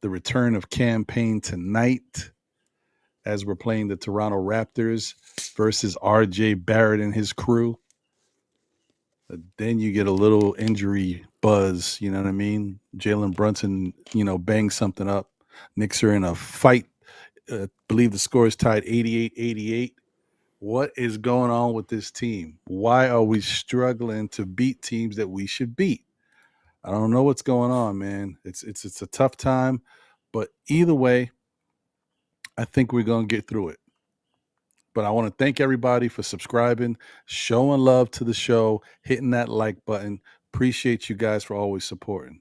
the return of campaign tonight as we're playing the Toronto Raptors versus RJ Barrett and his crew. Then you get a little injury buzz, you know what I mean? Jalen Brunson, bangs something up. Knicks are in a fight. Believe the score is tied 88-88. What is going on with this team? Why are we struggling to beat teams that we should beat? I don't know what's going on, man. It's a tough time, but either way, I think we're going to get through it. But I want to thank everybody for subscribing, showing love to the show, hitting that like button. Appreciate you guys for always supporting.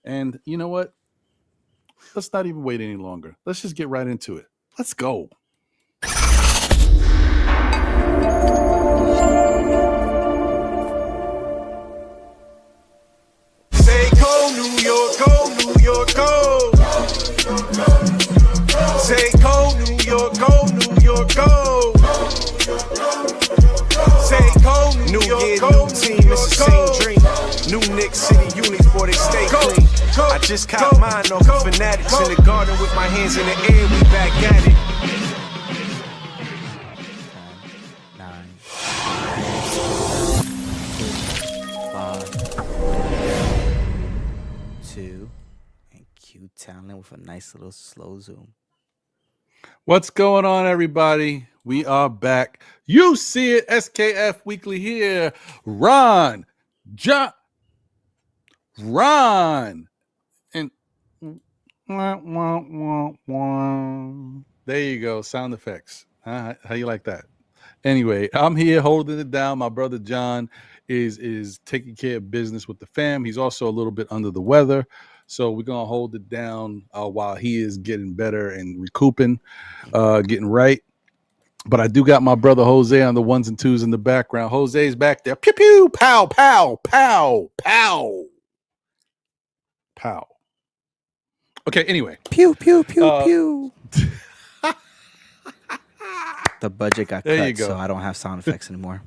And you know what? Let's not even wait any longer. Let's just get right into it. Let's go. Say go, New York, go, New York, go. Say go, New York, go, New York, go. Say go, New York, go, new team, it's the same dream. New Knicks City units, boy, they stay clean. I just caught mine off of Fanatics in the garden with my hands in the air, we back at it. 9, 5, 2, and Q Talent with a nice little slow zoom. What's going on, everybody? We are back. You see it, SKF Weekly here. Ron, and there you go, sound effects. How you like that? Anyway, I'm here holding it down. My brother John is taking care of business with the fam. He's also a little bit under the weather, so we're gonna hold it down while he is getting better and recouping, getting right. But I do got my brother Jose on the ones and twos in the background. Jose's back there. Pew pew, pow, pow, pow, pow, pow. Okay, anyway. Pew, pew, pew, pew. The budget got cut, so I don't have sound effects anymore.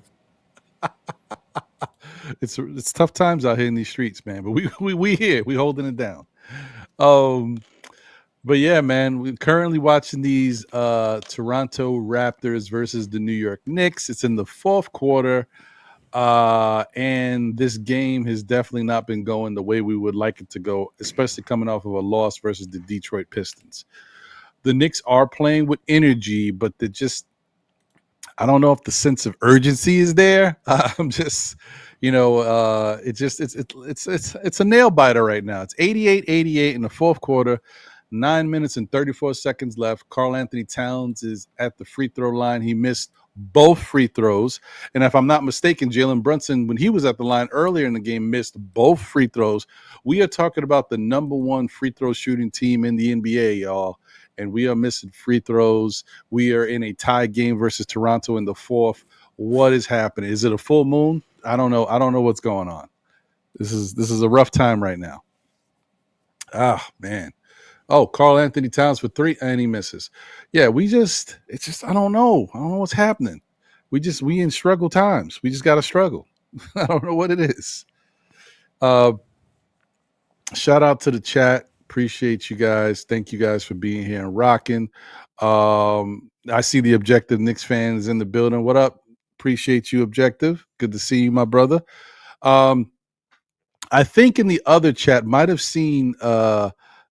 It's tough times out here in these streets, man. But we here. We holding it down. But yeah, man, we're currently watching these Toronto Raptors versus the New York Knicks. It's in the fourth quarter. And this game has definitely not been going the way we would like it to go, especially coming off of a loss versus the Detroit Pistons. The Knicks are playing with energy, but I don't know if the sense of urgency is there. I'm just, it's a nail biter right now. It's 88-88 in the fourth quarter. 9 minutes and 34 seconds left. Karl Anthony Towns is at the free throw line. He missed both free throws. And if I'm not mistaken, Jalen Brunson, when he was at the line earlier in the game, missed both free throws. We are talking about the number one free throw shooting team in the NBA, y'all. And we are missing free throws. We are in a tie game versus Toronto in the fourth. What is happening? Is it a full moon? I don't know. I don't know what's going on. This is a rough time right now. Ah, man. Oh, Karl Anthony Towns for 3, and he misses. Yeah, I don't know. I don't know what's happening. We in struggle times. We just got to struggle. I don't know what it is. Shout out to the chat. Appreciate you guys. Thank you guys for being here and rocking. I see the Objective Knicks fans in the building. What up? Appreciate you, Objective. Good to see you, my brother. I think in the other chat might have seen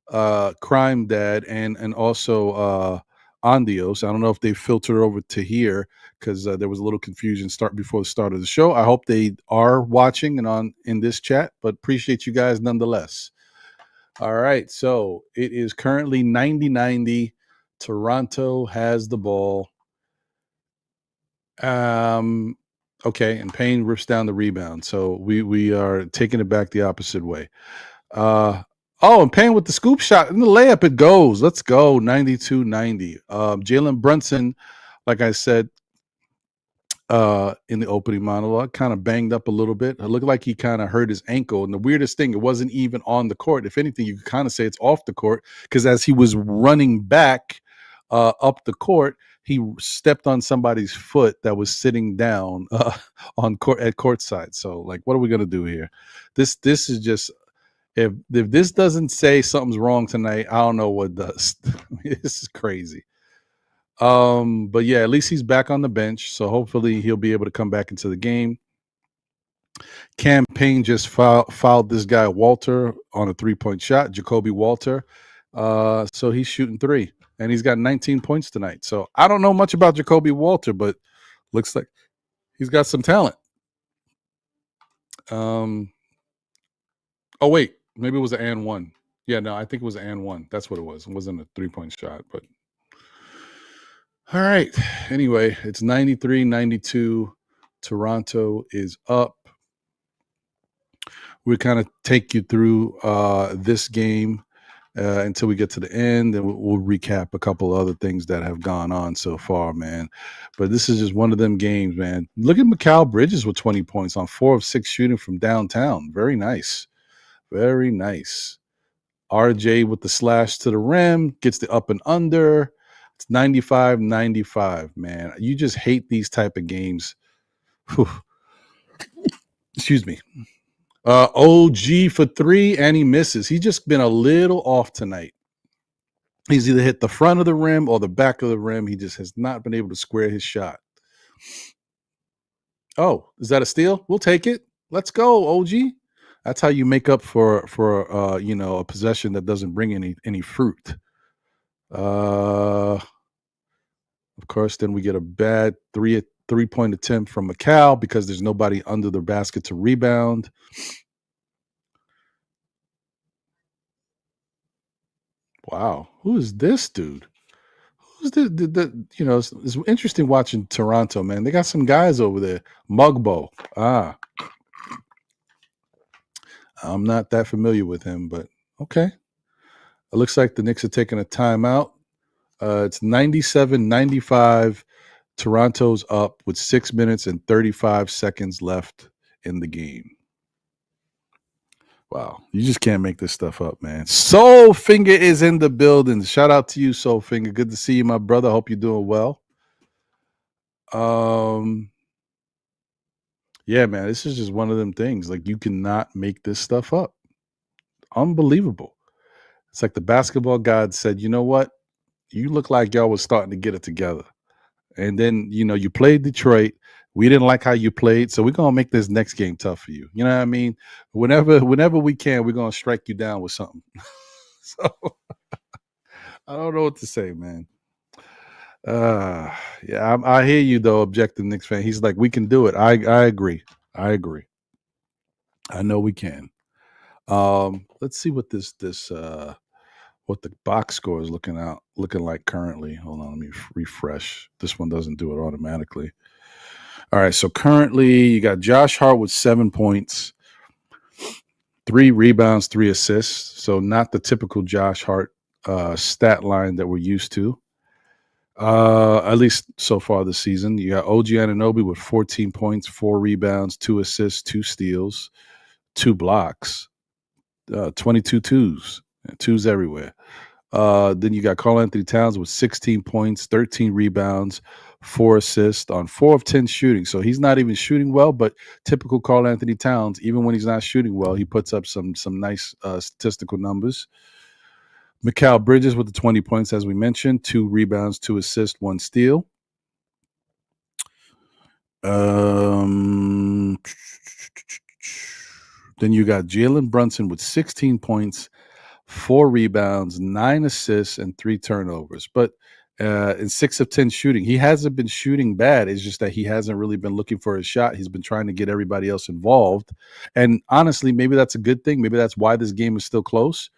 Crime Dad and also Andios. I don't know if they filtered over to here because there was a little confusion before the start of the show. I hope they are watching and in this chat, but appreciate you guys nonetheless. All right, so it is currently 90-90. Toronto has the ball. Okay, and Payne rips down the rebound. So we are taking it back the opposite way. And Payne with the scoop shot. In the layup, it goes. Let's go, 92-90. Jalen Brunson, like I said in the opening monologue, kind of banged up a little bit. It looked like he kind of hurt his ankle. And the weirdest thing, it wasn't even on the court. If anything, you could kind of say it's off the court because as he was running back up the court, he stepped on somebody's foot that was sitting down at courtside. So, like, what are we gonna do here? This is just If this doesn't say something's wrong tonight, I don't know what does. This is crazy. But yeah, at least he's back on the bench, so hopefully he'll be able to come back into the game. Campaign just fouled this guy Walter on a 3-point shot, Jacoby Walter. So he's shooting 3, and he's got 19 points tonight. So I don't know much about Jacoby Walter, but looks like he's got some talent. Oh wait, maybe it was an and one. Yeah, no, I think it was an and one. That's what it was. It wasn't a 3-point shot, but all right. Anyway, it's 93-92. Toronto is up. We kind of take you through this game until we get to the end, and we'll recap a couple of other things that have gone on so far, man. But this is just one of them games, man. Look at Mikal Bridges with 20 points on 4 of 6 shooting from downtown. Very nice. Very nice. RJ with the slash to the rim, gets the up and under. It's 95-95, man. You just hate these type of games. Whew. Excuse me. OG for 3, and he misses. He's just been a little off tonight. He's either hit the front of the rim or the back of the rim. He just has not been able to square his shot. Oh, is that a steal? We'll take it. Let's go, OG. That's how you make up for a possession that doesn't bring any fruit. Of course, then we get a bad three-point attempt from Mikal because there's nobody under the basket to rebound. Wow, who is this dude? Who's this? It's interesting watching Toronto, man. They got some guys over there. Mugbo. I'm not that familiar with him, but okay. It looks like the Knicks are taking a timeout. It's 97-95. Toronto's up with 6 minutes and 35 seconds left in the game. Wow, you just can't make this stuff up, man. Soulfinger is in the building. Shout out to you, Soulfinger. Good to see you, my brother. Hope you're doing well. Yeah, man, this is just one of them things. Like, you cannot make this stuff up. Unbelievable. It's like the basketball god said, you know what? You look like y'all was starting to get it together. And then, you played Detroit. We didn't like how you played, so we're going to make this next game tough for you. You know what I mean? Whenever we can, we're going to strike you down with something. So, I don't know what to say, man. Yeah, I hear you, though, objective Knicks fan. He's like, we can do it. I agree. I know we can. Let's see what what the box score is looking like currently. Hold on, let me refresh. This one doesn't do it automatically. All right, so currently you got Josh Hart with 7 points, 3 rebounds, 3 assists. So not the typical Josh Hart stat line that we're used to. At least so far this season. You got OG Anunoby with 14 points, 4 rebounds, 2 assists, 2 steals, 2 blocks, 22 twos. Twos everywhere. Then you got Karl-Anthony Towns with 16 points, 13 rebounds, 4 assists on 4 of 10 shooting. So he's not even shooting well, but typical Karl-Anthony Towns, even when he's not shooting well, he puts up some nice statistical numbers. Mikal Bridges with the 20 points, as we mentioned, 2 rebounds, 2 assists, 1 steal. Then you got Jalen Brunson with 16 points, 4 rebounds, 9 assists, and 3 turnovers. But in 6 of 10 shooting, he hasn't been shooting bad. It's just that he hasn't really been looking for his shot. He's been trying to get everybody else involved. And honestly, maybe that's a good thing. Maybe that's why this game is still close.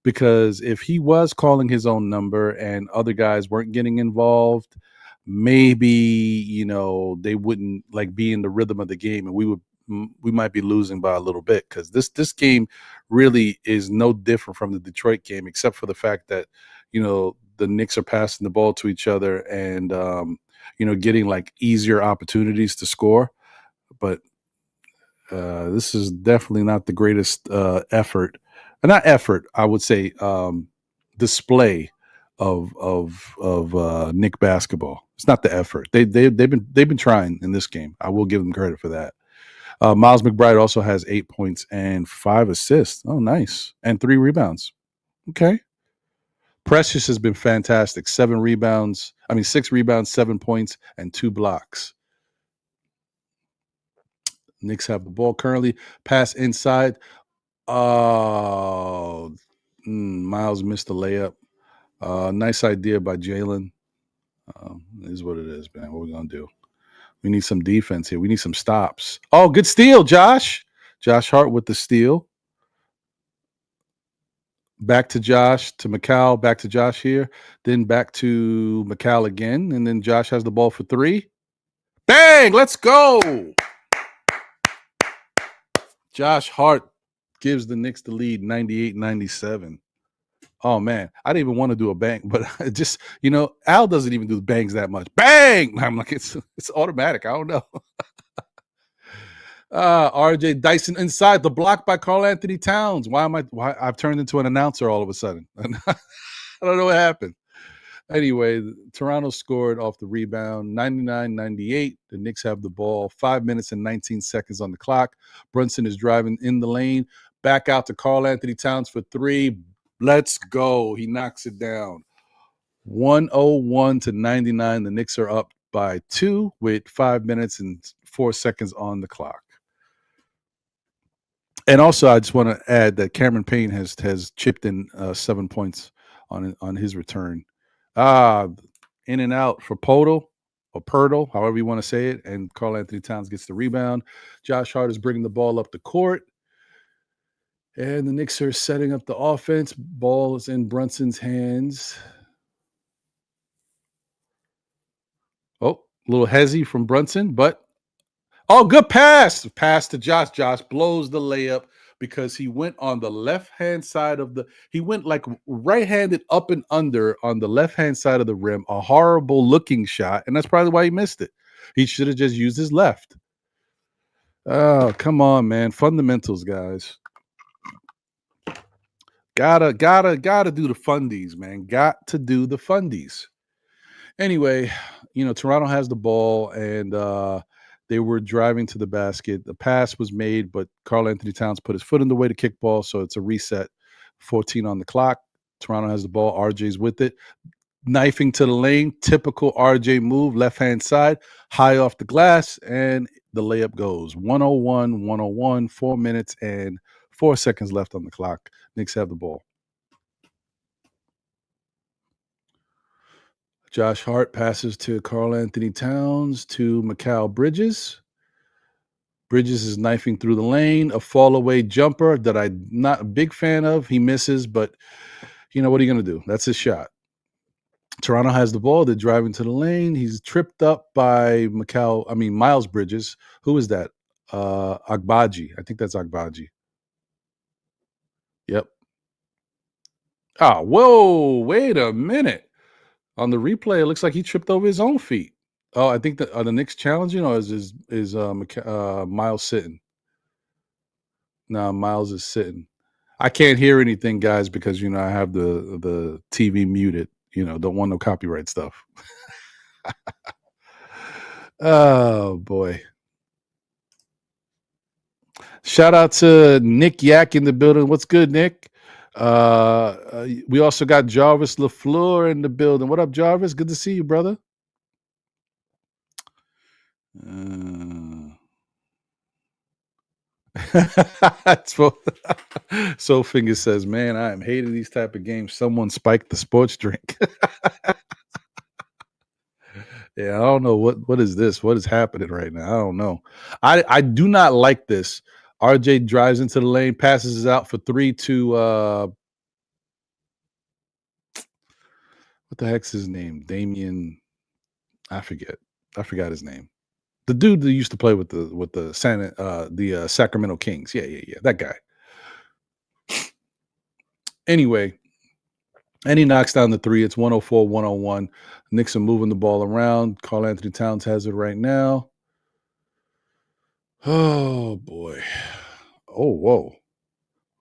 Because if he was calling his own number and other guys weren't getting involved, maybe, they wouldn't be in the rhythm of the game, and we might be losing by a little bit, because this game really is no different from the Detroit game, except for the fact that, the Knicks are passing the ball to each other and, getting easier opportunities to score. But this is definitely not the greatest effort. Not effort, I would say, display of Knick basketball. It's not the effort. They've been trying in this game. I will give them credit for that. Miles McBride also has 8 points and 5 assists. Oh, nice. And 3 rebounds. Okay. Precious has been fantastic. 6 rebounds, 7 points, and 2 blocks. Knicks have the ball currently. Pass inside. Miles missed the layup. Nice idea by Jalen. Is what it is, man. What are we going to do? We need some defense here. We need some stops. Oh, good steal, Josh. Josh Hart with the steal. Back to Josh, to Macau, back to Josh here. Then back to Macau again. And then Josh has the ball for 3. Bang! Let's go! Josh Hart gives the Knicks the lead 98-97. Oh, man. I didn't even want to do a bang, but just, Al doesn't even do the bangs that much. Bang! I'm like, it's automatic. I don't know. RJ Dyson inside the block by Karl Anthony Towns. Why I've turned into an announcer all of a sudden. I don't know what happened. Anyway, Toronto scored off the rebound, 99-98. The Knicks have the ball, 5 minutes and 19 seconds on the clock. Brunson is driving in the lane, back out to Karl Anthony Towns for 3. Let's go. He knocks it down. 101-99. The Knicks are up by 2 with 5 minutes and 4 seconds on the clock. And also, I just want to add that Cameron Payne has chipped in 7 points on his return. In and out for Podol or Pirtle, however you want to say it. And Karl Anthony Towns gets the rebound. Josh Hart is bringing the ball up the court. And the Knicks are setting up the offense. Ball is in Brunson's hands. Oh, a little hezzy from Brunson, but good pass. Pass to Josh. Josh blows the layup because he went on the left-hand side he went like right-handed up and under on the left-hand side of the rim. A horrible-looking shot, and that's probably why he missed it. He should have just used his left. Oh, come on, man. Fundamentals, guys. Gotta do the fundies, man. Got to do the fundies. Anyway, Toronto has the ball, and they were driving to the basket. The pass was made, but Karl Anthony Towns put his foot in the way to kick ball, so it's a reset. 14 on the clock. Toronto has the ball. RJ's with it. Knifing to the lane. Typical RJ move, left-hand side, high off the glass, and the layup goes. 101, 4 minutes and 4 seconds left on the clock. Knicks have the ball. Josh Hart passes to Karl Anthony Towns to Mikal Bridges. Bridges is knifing through the lane. A fall-away jumper that I'm not a big fan of. He misses, but, what are you going to do? That's his shot. Toronto has the ball. They're driving to the lane. He's tripped up by Miles Bridges. Who is that? Agbaji. I think that's Agbaji. Yep. Whoa, wait a minute. On the replay, it looks like he tripped over his own feet. Oh, I think the Knicks challenging, or is Miles sitting? No, Miles is sitting. I can't hear anything, guys, because I have the TV muted. Don't want no copyright stuff. Oh boy! Shout out to Nick Yak in the building. What's good, Nick? We also got Jarvis LaFleur in the building. What up, Jarvis? Good to see you, brother. So Finger says, man, I am hating these type of games. Someone spiked the sports drink. Yeah, I don't know what is this. What is happening right now? I don't know. I do not like this. RJ drives into the lane, passes it out for 3 to what the heck's his name? Damian. I forgot his name. The dude that used to play with the Sacramento Kings. Yeah, that guy. Anyway, and he knocks down the 3. It's 104-101. Knicks are moving the ball around. Karl Anthony Towns has it right now. Oh boy. Oh,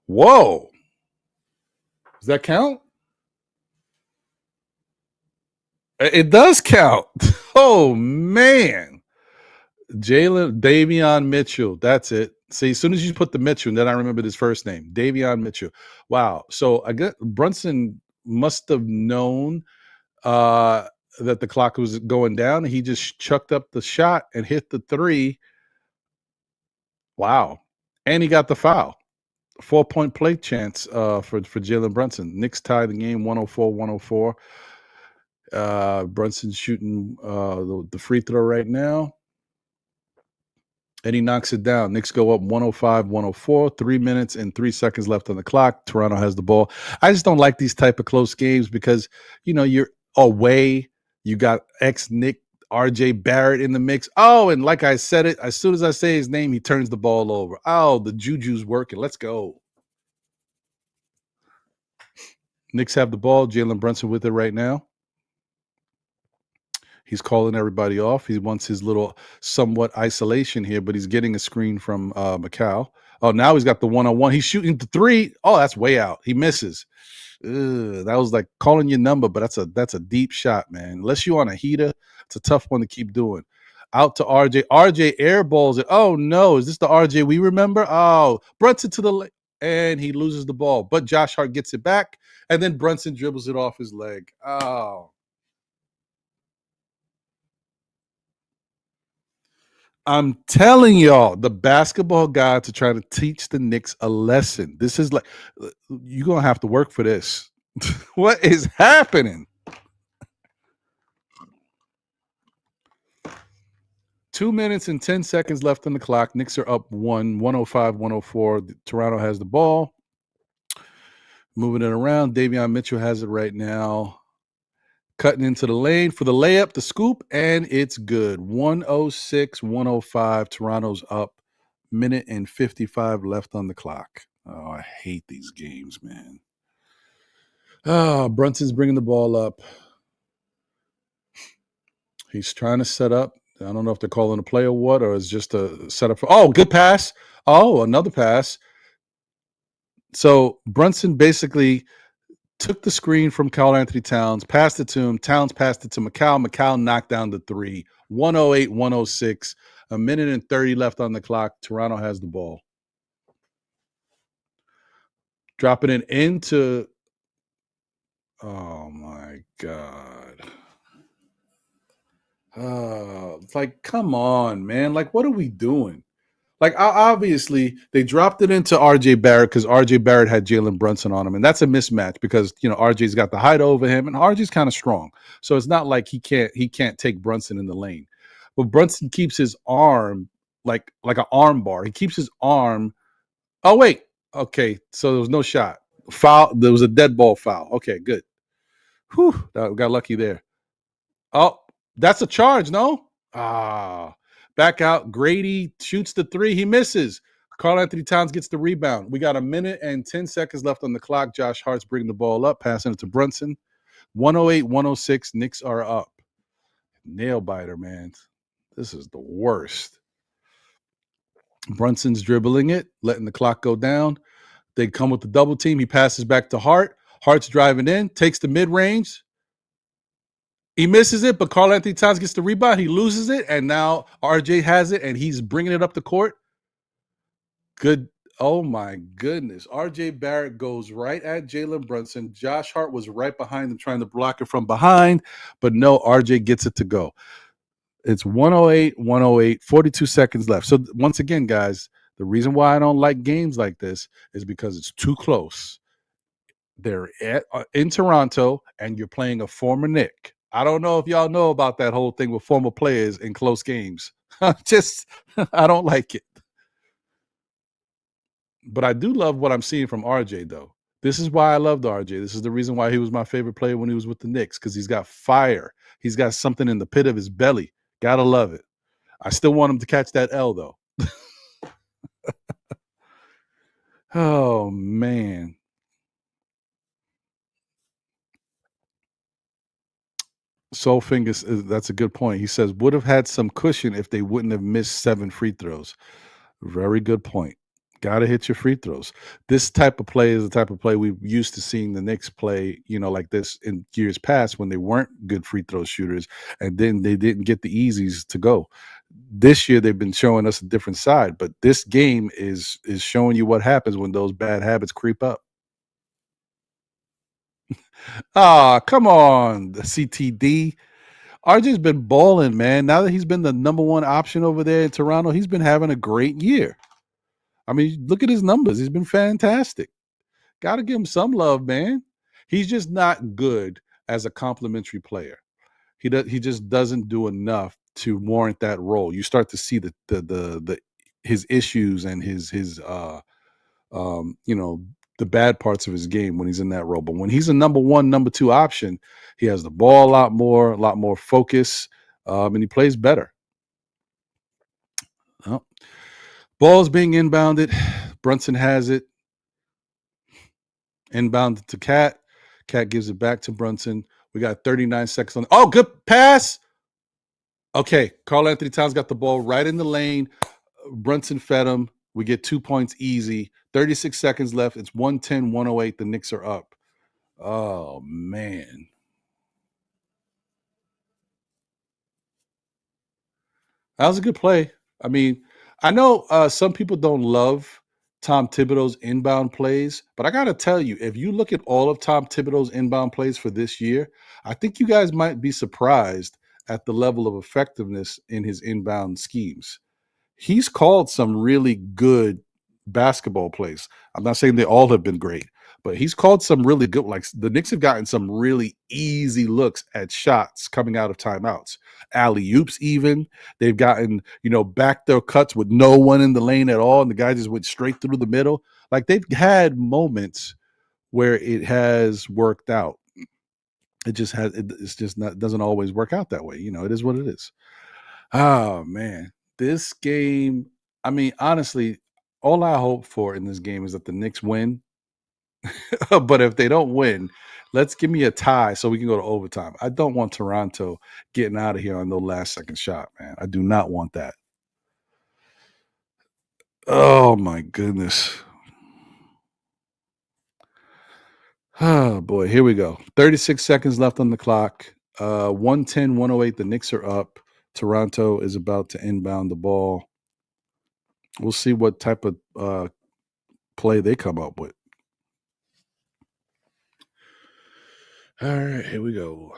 whoa. Does that count? It does count. Oh man. Davion Mitchell. That's it. See, as soon as you put the Mitchell, then I remembered his first name, Davion Mitchell. Wow. So I guess Brunson must have known that the clock was going down. He just chucked up the shot and hit the three. Wow. And he got the foul. 4-point play chance for Jalen Brunson. Knicks tie the game 104-104. Brunson's shooting the free throw right now. And he knocks it down. Knicks go up 105-104, 3 minutes and 3 seconds left on the clock. Toronto has the ball. I just don't like these type of close games because, you're away. You got ex-Knick RJ Barrett in the mix. Oh, and like I said it, as soon as I say his name, he turns the ball over. Oh, the juju's working. Let's go. Knicks have the ball. Jalen Brunson with it right now. He's calling everybody off. He wants his little somewhat isolation here, but he's getting a screen from Macau. Oh, now he's got the one-on-one. He's shooting the three. Oh, that's way out. He misses. That was like calling your number, but that's a deep shot, man. Unless you're on a heater, it's a tough one to keep doing. Out to RJ. RJ airballs it. Oh, no. Is this the RJ we remember? Oh, Brunson to the leg. And he loses the ball. But Josh Hart gets it back, and then Brunson dribbles it off his leg. Oh. I'm telling y'all, the basketball gods are trying to teach the Knicks a lesson. This is like, you're going to have to work for this. What is happening? 2 minutes and 10 seconds left on the clock. Knicks are up 105-104. Toronto has the ball. Moving it around. Davion Mitchell has it right now. Cutting into the lane for the layup, the scoop, and it's good. 106-105. Toronto's up. Minute and 55 left on the clock. Oh, I hate these games, man. Oh, Brunson's bringing the ball up. He's trying to set up. I don't know if they're calling a play or what, or it's just a setup for. Oh, good pass. Oh, another pass. So Brunson basically took the screen from Karl-Anthony Towns, passed it to him. Towns passed it to Macau. Macau knocked down the three. 108-106. A minute and 30 left on the clock. Toronto has the ball. Dropping it into. Oh, my God. It's like, come on, man. Like, what are we doing? Like, obviously, they dropped it into RJ Barrett because RJ Barrett had Jalen Brunson on him. And that's a mismatch because, RJ's got the height over him and RJ's kind of strong. So it's not like he can't take Brunson in the lane. But Brunson keeps his arm like an arm bar. He keeps his arm. Oh, wait. Okay. So there was no shot. Foul. There was a dead ball foul. Okay, good. Whew. Got lucky there. Oh, that's a charge, no? Back out. Grady shoots the three. He misses. Karl-Anthony Towns gets the rebound. We got a minute and 10 seconds left on the clock. Josh Hart's bringing the ball up, passing it to Brunson. 108-106. Knicks are up. Nail biter, man. This is the worst. Brunson's dribbling it, letting the clock go down. They come with the double team. He passes back to Hart. Hart's driving in, takes the mid-range. He misses it, but Karl-Anthony Towns gets the rebound. He loses it, and now RJ has it, and he's bringing it up the court. Good. Oh, my goodness. RJ Barrett goes right at Jalen Brunson. Josh Hart was right behind him trying to block it from behind, but no, RJ gets it to go. It's 108, 42 seconds left. So once again, guys, the reason why I don't like games like this is because it's too close. They're in Toronto, and you're playing a former Knick. I don't know if y'all know about that whole thing with former players in close games. I don't like it. But I do love what I'm seeing from RJ, though. This is why I loved RJ. This is the reason why he was my favorite player when he was with the Knicks, because he's got fire. He's got something in the pit of his belly. Gotta love it. I still want him to catch that L, though. Oh, man. Soulfingers, that's a good point. He says, would have had some cushion if they wouldn't have missed 7 free throws. Very good point. Got to hit your free throws. This type of play is the type of play we used to seeing the Knicks play, like this in years past when they weren't good free throw shooters, and then they didn't get the easies to go. this year they've been showing us a different side, but this game is showing you what happens when those bad habits creep up. Come on, the CTD. RJ's been balling, man. Now that he's been the number one option over there in Toronto, he's been having a great year. I mean, look at his numbers. He's been fantastic. Got to give him some love, man. He's just not good as a complimentary player. He just doesn't do enough to warrant that role. You start to see the his issues and his the bad parts of his game when he's in that role. But when he's a number one, number two option, he has the ball a lot more focus, and he plays better. Well, ball's being inbounded. Brunson has it. Inbounded to Cat. Cat gives it back to Brunson. We got 39 seconds on. Oh, good pass. Okay, Karl-Anthony Towns got the ball right in the lane. Brunson fed him. We get 2 points easy. 36 seconds left. It's 110-108. The Knicks are up. Oh, man. That was a good play. I mean, I know some people don't love Tom Thibodeau's inbound plays, but I got to tell you, if you look at all of Tom Thibodeau's inbound plays for this year, I think you guys might be surprised at the level of effectiveness in his inbound schemes. He's called some really good basketball plays. I'm not saying they all have been great, but he's called some really good. Like the Knicks have gotten some really easy looks at shots coming out of timeouts. Alley-oops even. They've gotten, backdoor cuts with no one in the lane at all, and the guy just went straight through the middle. Like they've had moments where it has worked out. It just has. It's just not doesn't always work out that way. It is what it is. Oh man, this game. I mean, honestly, all I hope for in this game is that the Knicks win. But if they don't win, let's give me a tie so we can go to overtime. I don't want Toronto getting out of here on the last second shot, man. I do not want that. Oh my goodness. Oh boy, here we go. 36 seconds left on the clock. 110-108. The Knicks are up. Toronto is about to inbound the ball. We'll see what type of play they come up with. All right, here we go.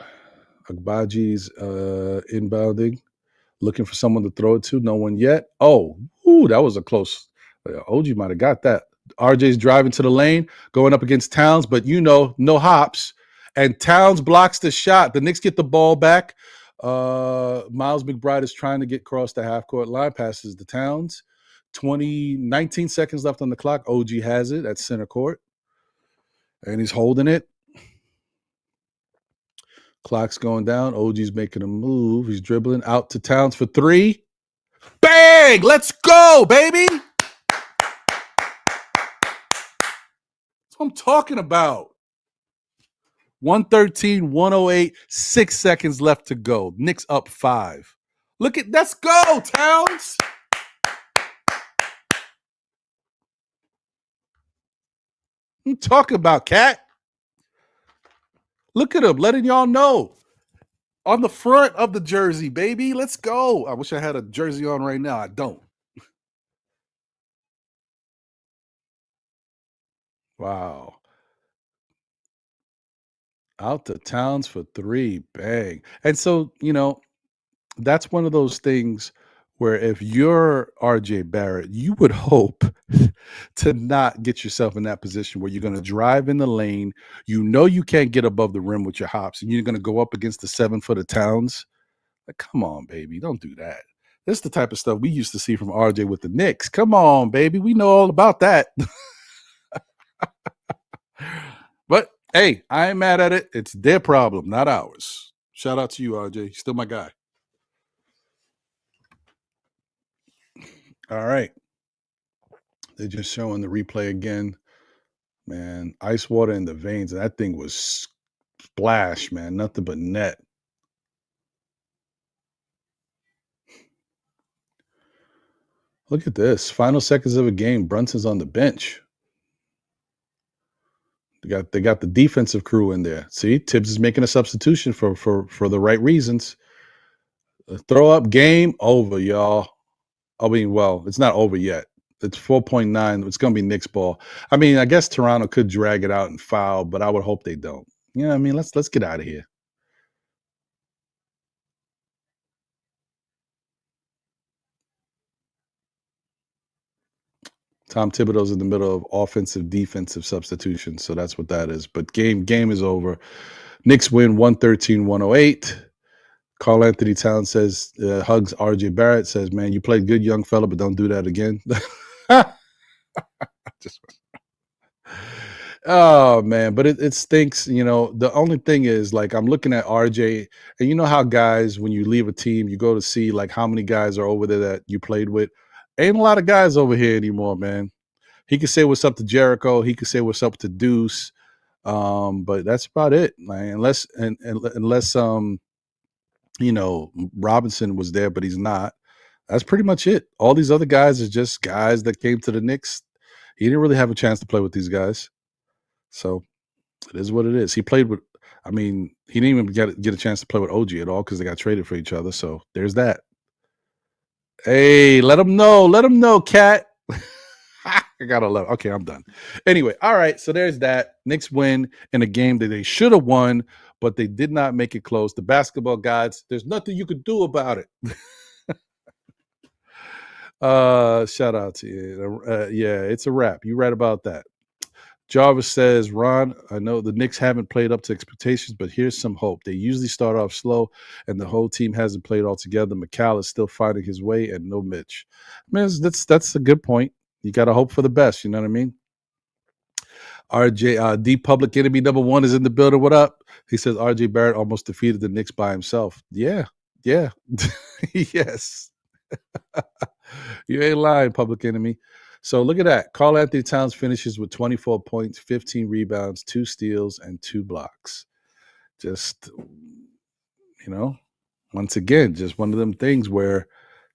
Agbaji's inbounding, looking for someone to throw it to. No one yet. Oh, that was a close. OG might have got that. RJ's driving to the lane, going up against Towns, but no hops. And Towns blocks the shot. The Knicks get the ball back. Miles McBride is trying to get across the half-court line, passes the Towns. 19 seconds left on the clock. OG has it at center court. And he's holding it. Clock's going down. OG's making a move. He's dribbling out to Towns for three. Bang! Let's go, baby! That's what I'm talking about. 113-108, 6 seconds left to go. Knicks up 5. Let's go, Towns! I'm talking about, Cat. Look at him, letting y'all know. On the front of the jersey, baby. Let's go. I wish I had a jersey on right now. I don't. Wow. Out to Towns for 3. Bang. And so, that's one of those things where if you're RJ Barrett, you would hope to not get yourself in that position where you're going to drive in the lane. You can't get above the rim with your hops, and you're going to go up against the 7-foot of Towns. Like, come on, baby. Don't do that. This is the type of stuff we used to see from RJ with the Knicks. Come on, baby. We know all about that. But, hey, I ain't mad at it. It's their problem, not ours. Shout out to you, RJ. You're still my guy. All right. They're just showing the replay again. Man, ice water in the veins. That thing was splash, man. Nothing but net. Look at this. Final seconds of a game. Brunson's on the bench. They got the defensive crew in there. See, Tibbs is making a substitution for the right reasons. Throw up game over, y'all. I mean, well, it's not over yet. It's 4.9. It's going to be Knicks ball. I mean, I guess Toronto could drag it out and foul, but I would hope they don't. You know what I mean? Let's get out of here. Tom Thibodeau's in the middle of offensive defensive substitution, so that's what that is. But game is over. Knicks win 113-108. Carl Anthony Towns says, hugs RJ Barrett, says, man, you played good, young fella, but don't do that again. Just, oh, man, but it stinks. You know, the only thing is, like, I'm looking at RJ, and you know how guys, when you leave a team, you go to see, like, how many guys are over there that you played with. Ain't a lot of guys over here anymore, man. He could say what's up to Jericho. He could say what's up to Deuce. But that's about it, man. Unless you know, Robinson was there, but he's not. That's pretty much it. All these other guys are just guys that came to the Knicks. He didn't really have a chance to play with these guys. So it is what it is. He played with, I mean, he didn't even get a chance to play with OG at all because they got traded for each other. So there's that. Hey, let him know, Cat. I gotta love. Okay, I'm done. Anyway, all right. So there's that. Knicks win in a game that they should have won, but they did not make it close. The basketball gods, there's nothing you could do about it. Shout out to you. Yeah, it's a wrap. You right about that. Jarvis says, Ron, I know the Knicks haven't played up to expectations, but here's some hope. They usually start off slow, and the whole team hasn't played all together. McCall is still finding his way, and no Mitch. Man, that's a good point. You got to hope for the best. You know what I mean? RJ, D Public Enemy #1 is in the building. What up? He says RJ Barrett almost defeated the Knicks by himself. Yeah. Yes. You ain't lying, Public Enemy. So look at that. Carl Anthony Towns finishes with 24 points, 15 rebounds, 2 steals, and 2 blocks. Just, you know, once again, just one of them things where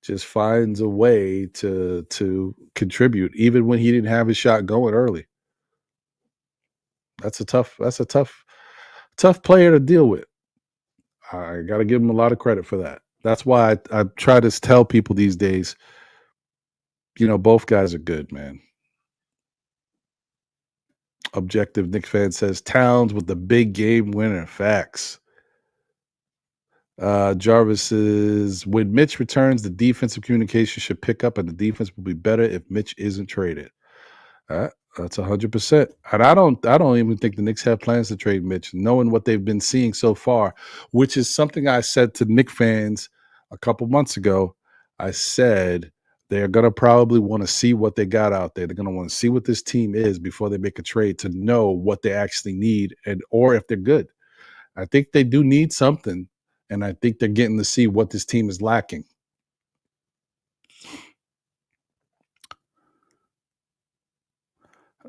just finds a way to contribute, even when he didn't have his shot going early. That's a tough player to deal with. I got to give him a lot of credit for that. That's why I try to tell people these days, you know, both guys are good, man. Objective Knicks fan says Towns with the big game winner. Facts. Jarvis says, when Mitch returns, the defensive communication should pick up and the defense will be better if Mitch isn't traded. That's 100%. And I don't even think the Knicks have plans to trade Mitch, knowing what they've been seeing so far, which is something I said to Knicks fans a couple months ago. I said they're going to probably want to see what they got out there. They're going to want to see what this team is before they make a trade to know what they actually need or if they're good. I think they do need something, and I think they're getting to see what this team is lacking.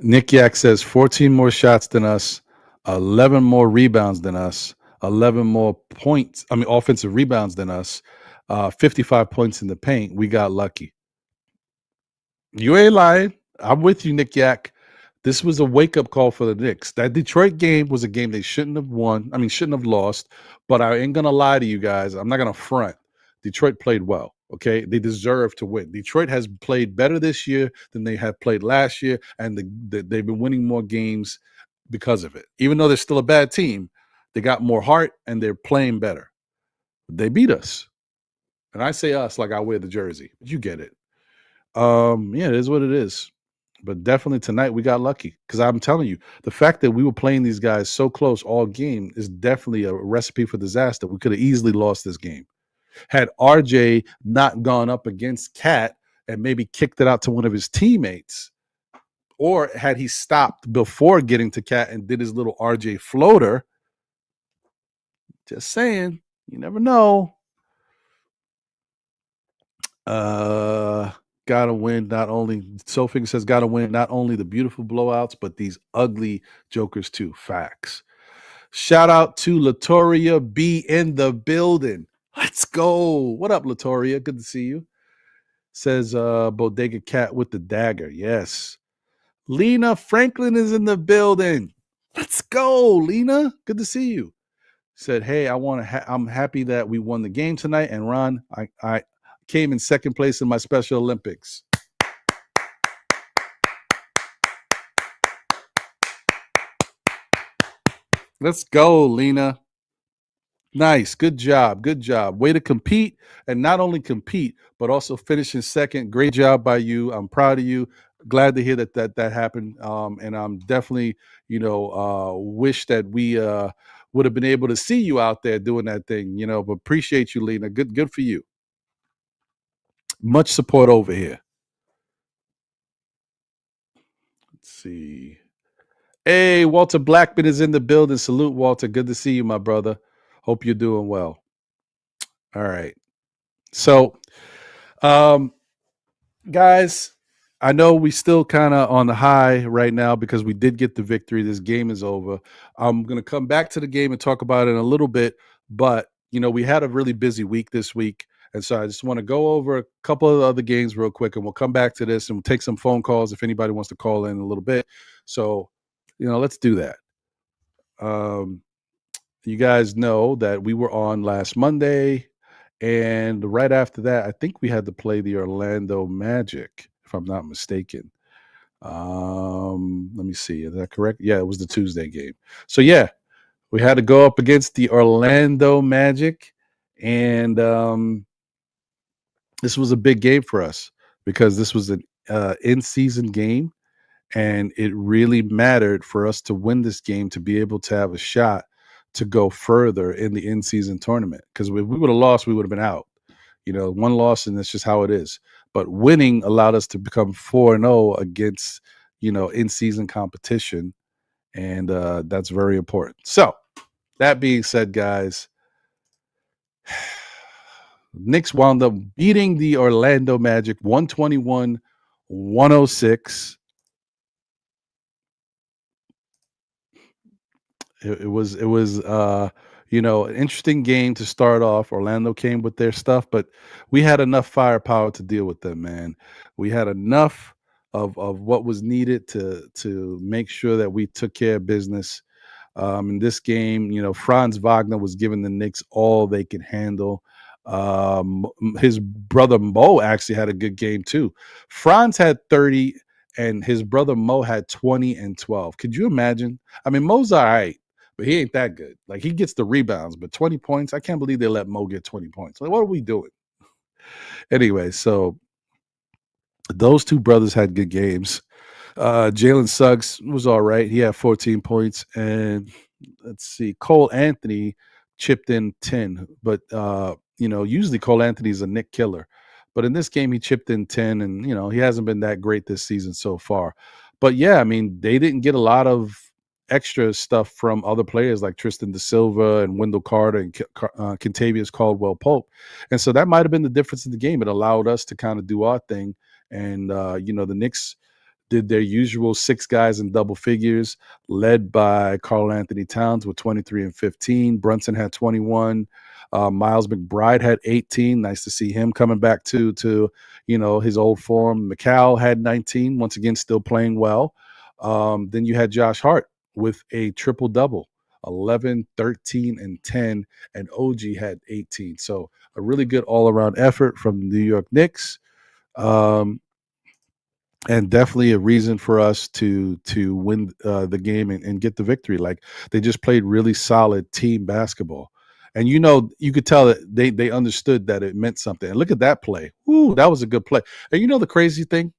Nick Yak says 14 more shots than us, 11 more rebounds than us, 11 more points. I mean, offensive rebounds than us, 55 points in the paint. We got lucky. You ain't lying. I'm with you, Nick Yak. This was a wake-up call for the Knicks. That Detroit game was a game they shouldn't have won. I mean, shouldn't have lost. But I ain't going to lie to you guys. I'm not going to front. Detroit played well, okay? They deserve to win. Detroit has played better this year than they have played last year, and they've been winning more games because of it. Even though they're still a bad team, they got more heart, and they're playing better. They beat us. And I say us like I wear the jersey. You get it. Yeah, it is what it is. But definitely tonight we got lucky because I'm telling you, the fact that we were playing these guys so close all game is definitely a recipe for disaster. We could have easily lost this game. Had RJ not gone up against Cat and maybe kicked it out to one of his teammates, or had he stopped before getting to Cat and did his little RJ floater, just saying, you never know. Gotta win not only Sofinger says gotta win not only the beautiful blowouts, but these ugly jokers too. Facts. Shout out to Latoria B in the building. Let's go. What up, Latoria? Good to see you. Says Bodega Cat with the dagger. Yes. Lena Franklin is in the building. Let's go, Lena. Good to see you. said, "Hey, I'm happy that we won the game tonight." And Ron, I came in second place in my Special Olympics. Let's go, Lena. Nice. Good job. Good job. Way to compete, and not only compete, but also finish in second. Great job by you. I'm proud of you. Glad to hear that happened. And I'm definitely, wish that we would have been able to see you out there doing that thing, but appreciate you, Lena. Good for you. Much support over here. Let's see. Hey, Walter Blackman is in the building. Salute, Walter. Good to see you, my brother. Hope you're doing well. All right. So, guys, I know we still kind of on the high right now because we did get the victory. This game is over. I'm going to come back to the game and talk about it in a little bit, but we had a really busy week this week, and so I just want to go over a couple of other games real quick, and we'll come back to this and we'll take some phone calls if anybody wants to call in a little bit. So, let's do that. You guys know that we were on last Monday, and right after that, I think we had to play the Orlando Magic, if I'm not mistaken. Let me see. Is that correct? Yeah, it was the Tuesday game. So yeah, we had to go up against the Orlando Magic, and this was a big game for us because this was an in-season game, and it really mattered for us to win this game to be able to have a shot to go further in the in-season tournament. Because if we would have lost, we would have been out. One loss, and that's just how it is. But winning allowed us to become 4-0 against, in-season competition, and that's very important. So, that being said, guys, Knicks wound up beating the Orlando Magic 121-106. It was an interesting game to start off. Orlando came with their stuff, but we had enough firepower to deal with them, man. We had enough of what was needed to make sure that we took care of business. In this game, Franz Wagner was giving the Knicks all they could handle. His brother Mo actually had a good game too. Franz had 30 and his brother Mo had 20 and 12. Could you imagine? I mean, Mo's all right, but he ain't that good. Like, he gets the rebounds, but 20 points, I can't believe they let Mo get 20 points. Like, what are we doing? Anyway, so those two brothers had good games. Jalen Suggs was all right. He had 14 points. And let's see, Cole Anthony chipped in 10. But, usually Cole Anthony's a Knick killer. But in this game, he chipped in 10. And, he hasn't been that great this season so far. But, yeah, I mean, they didn't get a lot of extra stuff from other players like Tristan Da Silva and Wendell Carter and Kentavious Caldwell-Pope. And so that might have been the difference in the game. It allowed us to kind of do our thing. And, the Knicks did their usual 6 guys in double figures, led by Karl Anthony Towns with 23 and 15. Brunson had 21. Miles McBride had 18. Nice to see him coming back to his old form. McCall had 19. Once again, still playing well. Then you had Josh Hart with a triple-double, 11, 13, and 10, and OG had 18. So a really good all-around effort from the New York Knicks. And definitely a reason for us to win the game and get the victory. Like, they just played really solid team basketball. And, you could tell that they understood that it meant something. And look at that play. Ooh, that was a good play. And the crazy thing?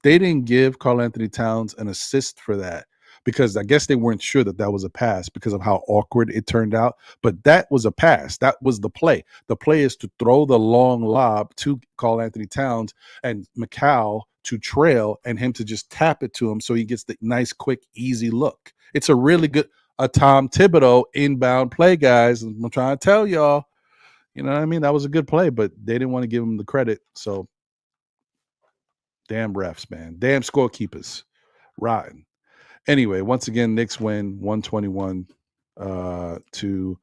They didn't give Karl Anthony Towns an assist for that because I guess they weren't sure that was a pass because of how awkward it turned out. But that was a pass. That was the play. The play is to throw the long lob to Karl Anthony Towns and McCall to trail and him to just tap it to him so he gets the nice, quick, easy look. It's a really good Tom Thibodeau inbound play, guys. I'm trying to tell y'all. You know what I mean? That was a good play, but they didn't want to give him the credit. So, damn refs, man. Damn scorekeepers. Rotten. Anyway, once again, Knicks win 121 to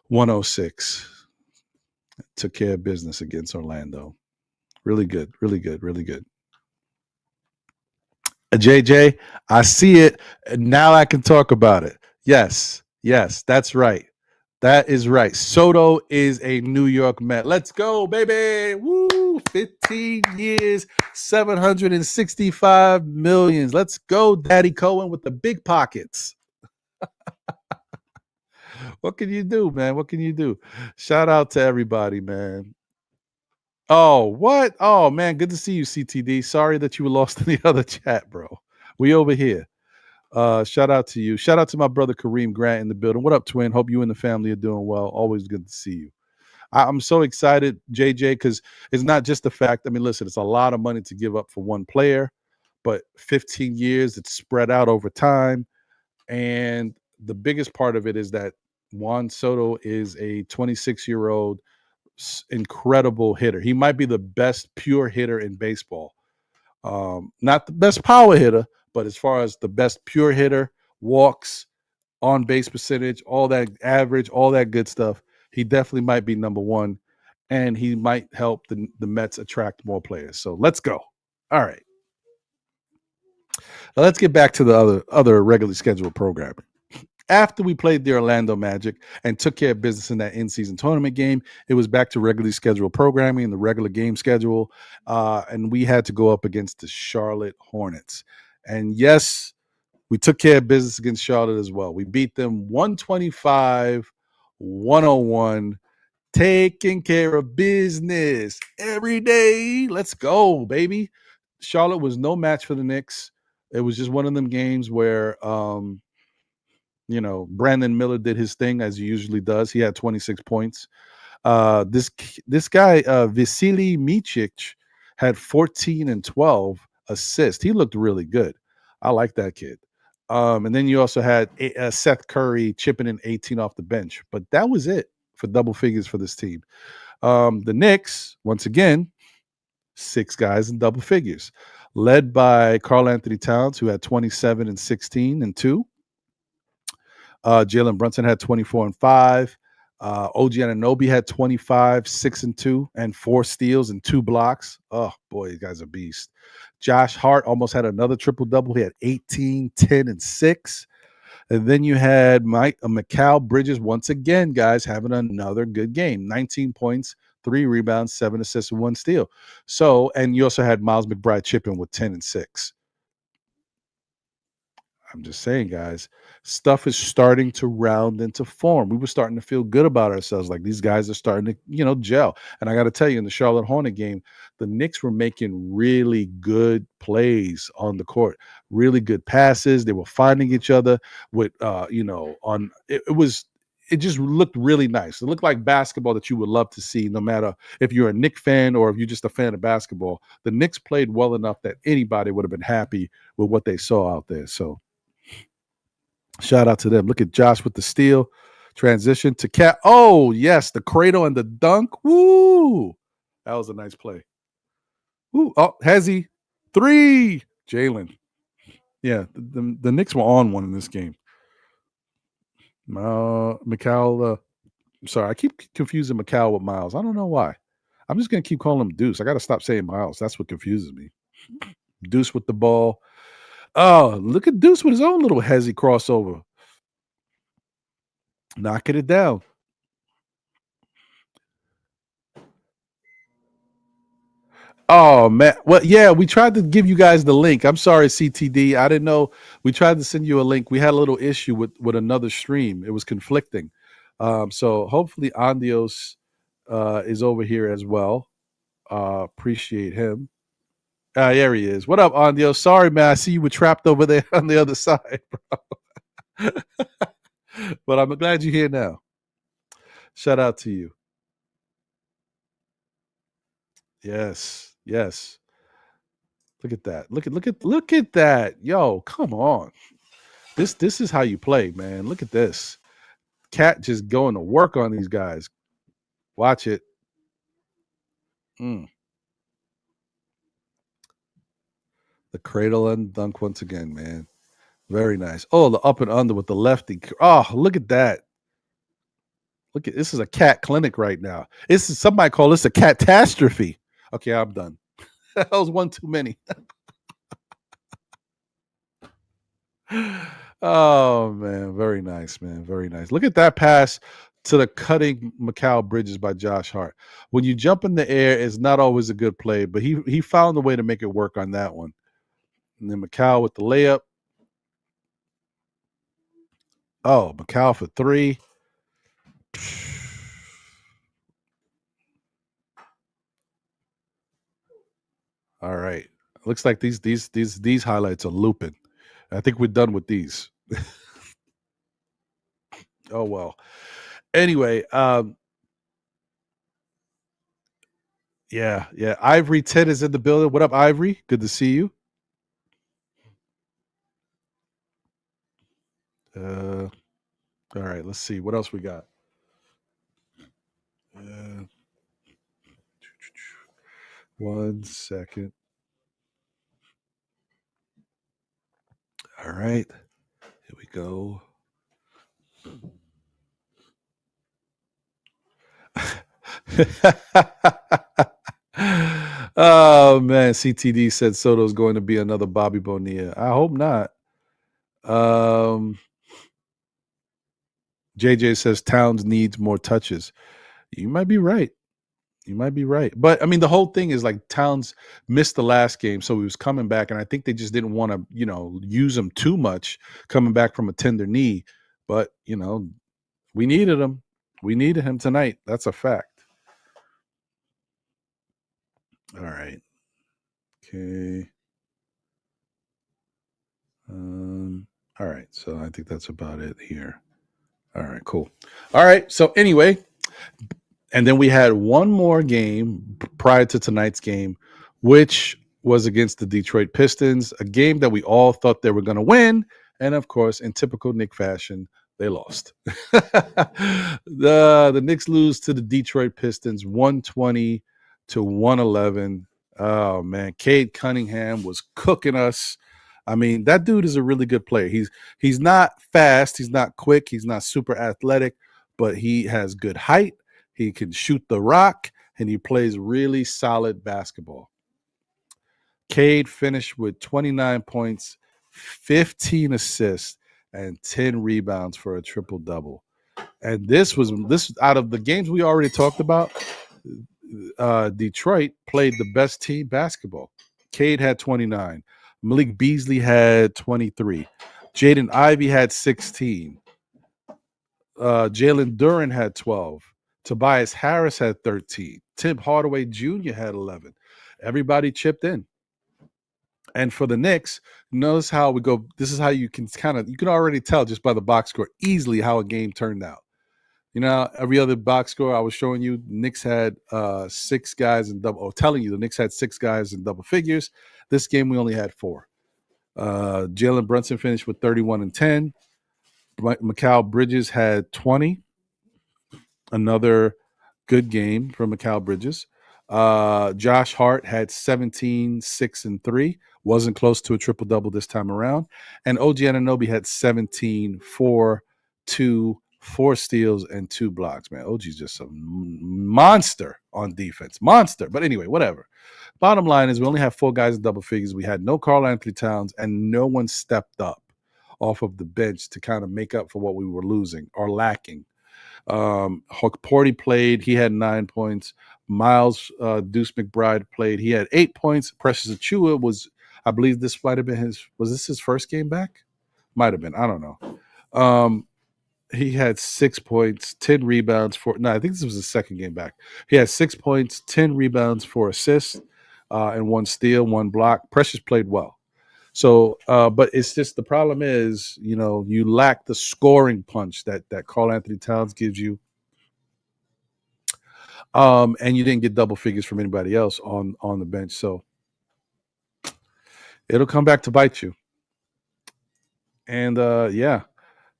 106. Took care of business against Orlando. Really good, really good, really good. JJ, I see it. And now I can talk about it. Yes, that's right. That is right. Soto is a New York Met. Let's go, baby. Woo! 15 years, 765 millions. Let's go, Daddy Cohen with the big pockets. What can you do, man? What can you do? Shout out to everybody, man. Oh, what? Oh, man. Good to see you, CTD. Sorry that you were lost in the other chat, bro. We over here. Shout out to you. Shout out to my brother Kareem Grant in the building. What up, twin? Hope you and the family are doing well. Always good to see you. I'm so excited, JJ, because it's not just the fact. I mean, listen, it's a lot of money to give up for one player, but 15 years, it's spread out over time. And the biggest part of it is that Juan Soto is a 26-year-old incredible hitter. He might be the best pure hitter in baseball. Not the best power hitter, but as far as the best pure hitter, walks, on base percentage, all that average, all that good stuff, he definitely might be number one, and he might help the Mets attract more players. So let's go. All right. Now let's get back to the other regularly scheduled programming. After we played the Orlando Magic and took care of business in that in-season tournament game, it was back to regularly scheduled programming and the regular game schedule, and we had to go up against the Charlotte Hornets. And yes, we took care of business against Charlotte as well. We beat them 125-101, taking care of business every day. Let's go, baby. Charlotte was no match for the Knicks. It was just one of them games where Brandon Miller did his thing as he usually does. He had 26 points. This guy, Vasily Micic, had 14 and 12 assists. He looked really good. I like that kid. And then you also had Seth Curry chipping in 18 off the bench. But that was it for double figures for this team. The Knicks, once again, 6 guys in double figures, led by Karl Anthony Towns, who had 27 and 16 and 2. Jalen Brunson had 24 and 5. OG Anunoby had 25, 6 and 2, and 4 steals and 2 blocks. Oh, boy, you guys are beast. Josh Hart almost had another triple-double. He had 18, 10, and 6. And then you had Mikal Bridges, once again, guys, having another good game. 19 points, 3 rebounds, 7 assists, and 1 steal. So, and you also had Miles McBride chipping with 10 and 6. I'm just saying, guys, stuff is starting to round into form. We were starting to feel good about ourselves. Like these guys are starting to, gel. And I got to tell you, in the Charlotte Hornet game, the Knicks were making really good plays on the court, really good passes. They were finding each other with, it just looked really nice. It looked like basketball that you would love to see, no matter if you're a Knicks fan or if you're just a fan of basketball. The Knicks played well enough that anybody would have been happy with what they saw out there. So, shout out to them. Look at Josh with the steal. Transition to Cat. Oh, yes, the cradle and the dunk. Woo! That was a nice play. Woo! Oh, Hezzy. 3. Jalen. Yeah, the Knicks were on one in this game. Mikal. Sorry, I keep confusing Mikal with Miles. I don't know why. I'm just going to keep calling him Deuce. I got to stop saying Miles. That's what confuses me. Deuce with the ball. Oh, look at Deuce with his own little hezzy crossover. Knocking it down. Oh, man. Well, yeah, we tried to give you guys the link. I'm sorry, CTD. I didn't know. We tried to send you a link. We had a little issue with another stream. It was conflicting. So hopefully Andios is over here as well. Appreciate him. There he is. What up, Andios? Sorry, man. I see you were trapped over there on the other side, bro. But I'm glad you're here now. Shout out to you. Yes. Look at that. Look at that. Yo, come on. This is how you play, man. Look at this. Cat just going to work on these guys. Watch it. The cradle and dunk once again, man. Very nice. Oh, the up and under with the lefty. Oh, look at that. This is a cat clinic right now. This is somebody call this a catastrophe. Okay, I'm done. That was one too many. Oh, man. Very nice, man. Very nice. Look at that pass to the cutting Mikal Bridges by Josh Hart. When you jump in the air, it's not always a good play, but he found a way to make it work on that one. And then Mikal with the layup. Oh, Mikal for 3. All right. Looks like these highlights are looping. I think we're done with these. Oh well. Anyway, yeah. Ivory Ted is in the building. What up, Ivory? Good to see you. All right, let's see. What else we got? 1 second. All right. Here we go. Oh man, CTD said Soto's going to be another Bobby Bonilla. I hope not. JJ says Towns needs more touches. You might be right. But I mean, the whole thing is like Towns missed the last game, so he was coming back, and I think they just didn't want to, use him too much coming back from a tender knee. But we needed him. We needed him tonight. That's a fact. All right. Okay. All right. So I think that's about it here. All right, cool. All right. So anyway, and then we had one more game prior to tonight's game, which was against the Detroit Pistons, a game that we all thought they were going to win. And of course, in typical Knick fashion, they lost. The Knicks lose to the Detroit Pistons 120-111. Oh man, Cade Cunningham was cooking us. I mean, that dude is a really good player. He's not fast, he's not quick, he's not super athletic, but he has good height. He can shoot the rock, and he plays really solid basketball. Cade finished with 29 points, 15 assists, and 10 rebounds for a triple-double. And this out of the games we already talked about, Detroit played the best team basketball. Cade had 29. Malik Beasley had 23. Jaden Ivey had 16. Jalen Duren had 12. Tobias Harris had 13. Tim Hardaway Jr. had 11. Everybody chipped in. And for the Knicks, notice how we go. This is how you can already tell just by the box score easily how a game turned out. Every other box score I was showing you, Knicks had 6 guys in double, or telling you the Knicks had 6 guys in double figures. This game, we only had 4. Jalen Brunson finished with 31 and 10. Mikal Bridges had 20. Another good game from Mikal Bridges. Josh Hart had 17, 6, and 3. Wasn't close to a triple-double this time around. And OG Anunoby had 17, 4, 2, 4 steals, and 2 blocks. Man, OG's just a monster on defense. Monster. But anyway, whatever. Bottom line is we only have 4 guys in double figures. We had no Karl Anthony Towns, and no one stepped up off of the bench to kind of make up for what we were losing or lacking. Porty played. He had 9 points. Miles Deuce McBride played. He had 8 points. Precious Achiuwa was, I believe this might have been his first game back? Might have been. I don't know. He had 6 points, 10 rebounds I think this was his second game back. He had 6 points, 10 rebounds, 4 assists, and 1 steal, 1 block. Precious played well. So, but it's just the problem is, you lack the scoring punch that Karl Anthony Towns gives you. And you didn't get double figures from anybody else on the bench. So it'll come back to bite you. And the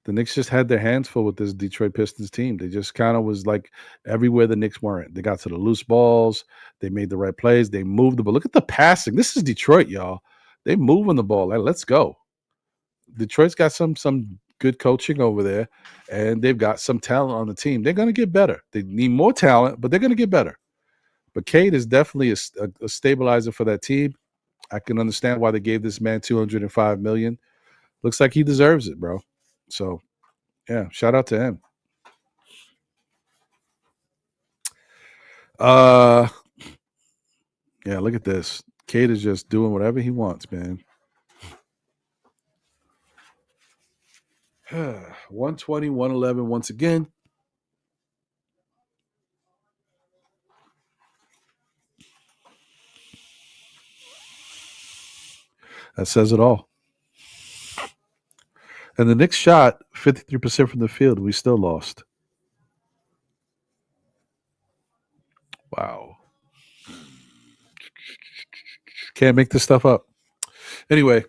Knicks just had their hands full with this Detroit Pistons team. They just kind of was like everywhere the Knicks weren't. They got to the loose balls. They made the right plays. They moved the ball. Look at the passing. This is Detroit, y'all. They moving the ball. Like, let's go. Detroit's got some good coaching over there, and they've got some talent on the team. They're going to get better. They need more talent, but they're going to get better. But Cade is definitely a stabilizer for that team. I can understand why they gave this man $205 million. Looks like he deserves it, bro. So, yeah, shout out to him. Yeah, look at this. Cade is just doing whatever he wants, man. 120, 111 once again. That says it all. And the Knicks shot 53% from the field. We still lost. Wow. Can't make this stuff up. Anyway,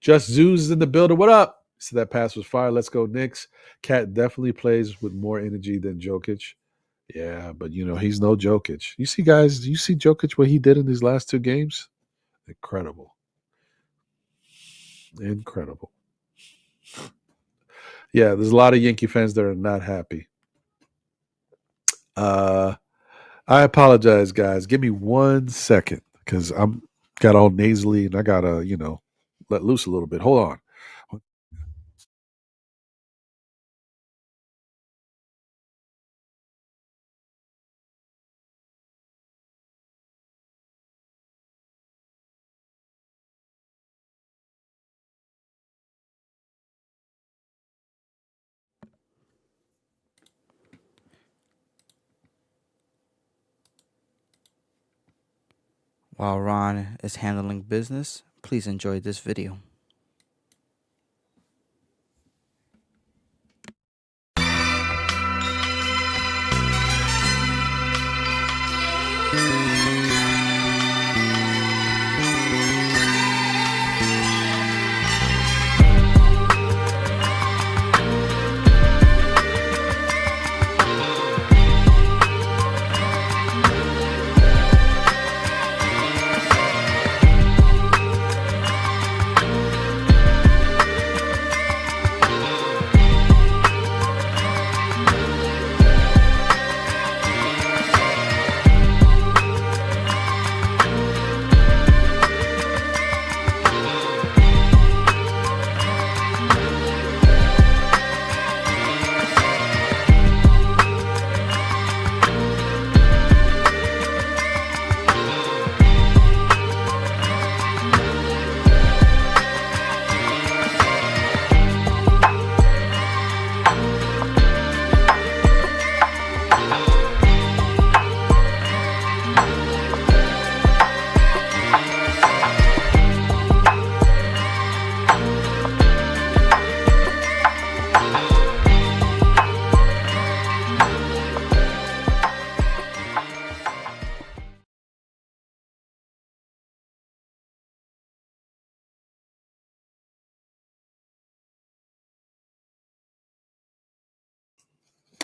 Just Zoos is in the building. What up? So that pass was fire. Let's go, Knicks. Cat definitely plays with more energy than Jokic. Yeah, but he's no Jokic. You see, guys, you see Jokic what he did in these last two games? Incredible. Incredible. Yeah, there's a lot of Yankee fans that are not happy. I apologize, guys. Give me 1 second because I'm got all nasally and I gotta, let loose a little bit. Hold on. While Ron is handling business, please enjoy this video.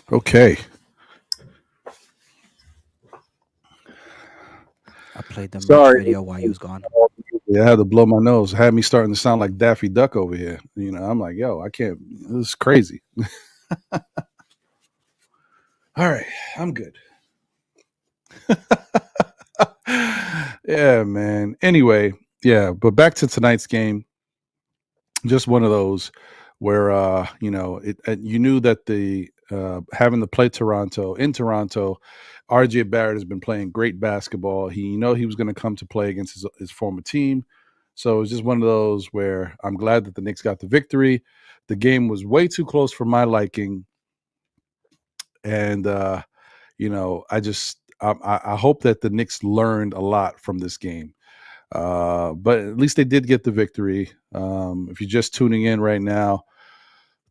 Okay. I played the merch Sorry. video while you was gone. I had to blow my nose. It had me starting to sound like Daffy Duck over here. I'm like, yo, I can't. This is crazy. All right. I'm good. Yeah, man. Anyway, yeah, but back to tonight's game. Just one of those where you knew that the having to play Toronto in Toronto, RJ Barrett has been playing great basketball. He was going to come to play against his former team. So it was just one of those where I'm glad that the Knicks got the victory. The game was way too close for my liking. And I hope that the Knicks learned a lot from this game. But at least they did get the victory. If you're just tuning in right now,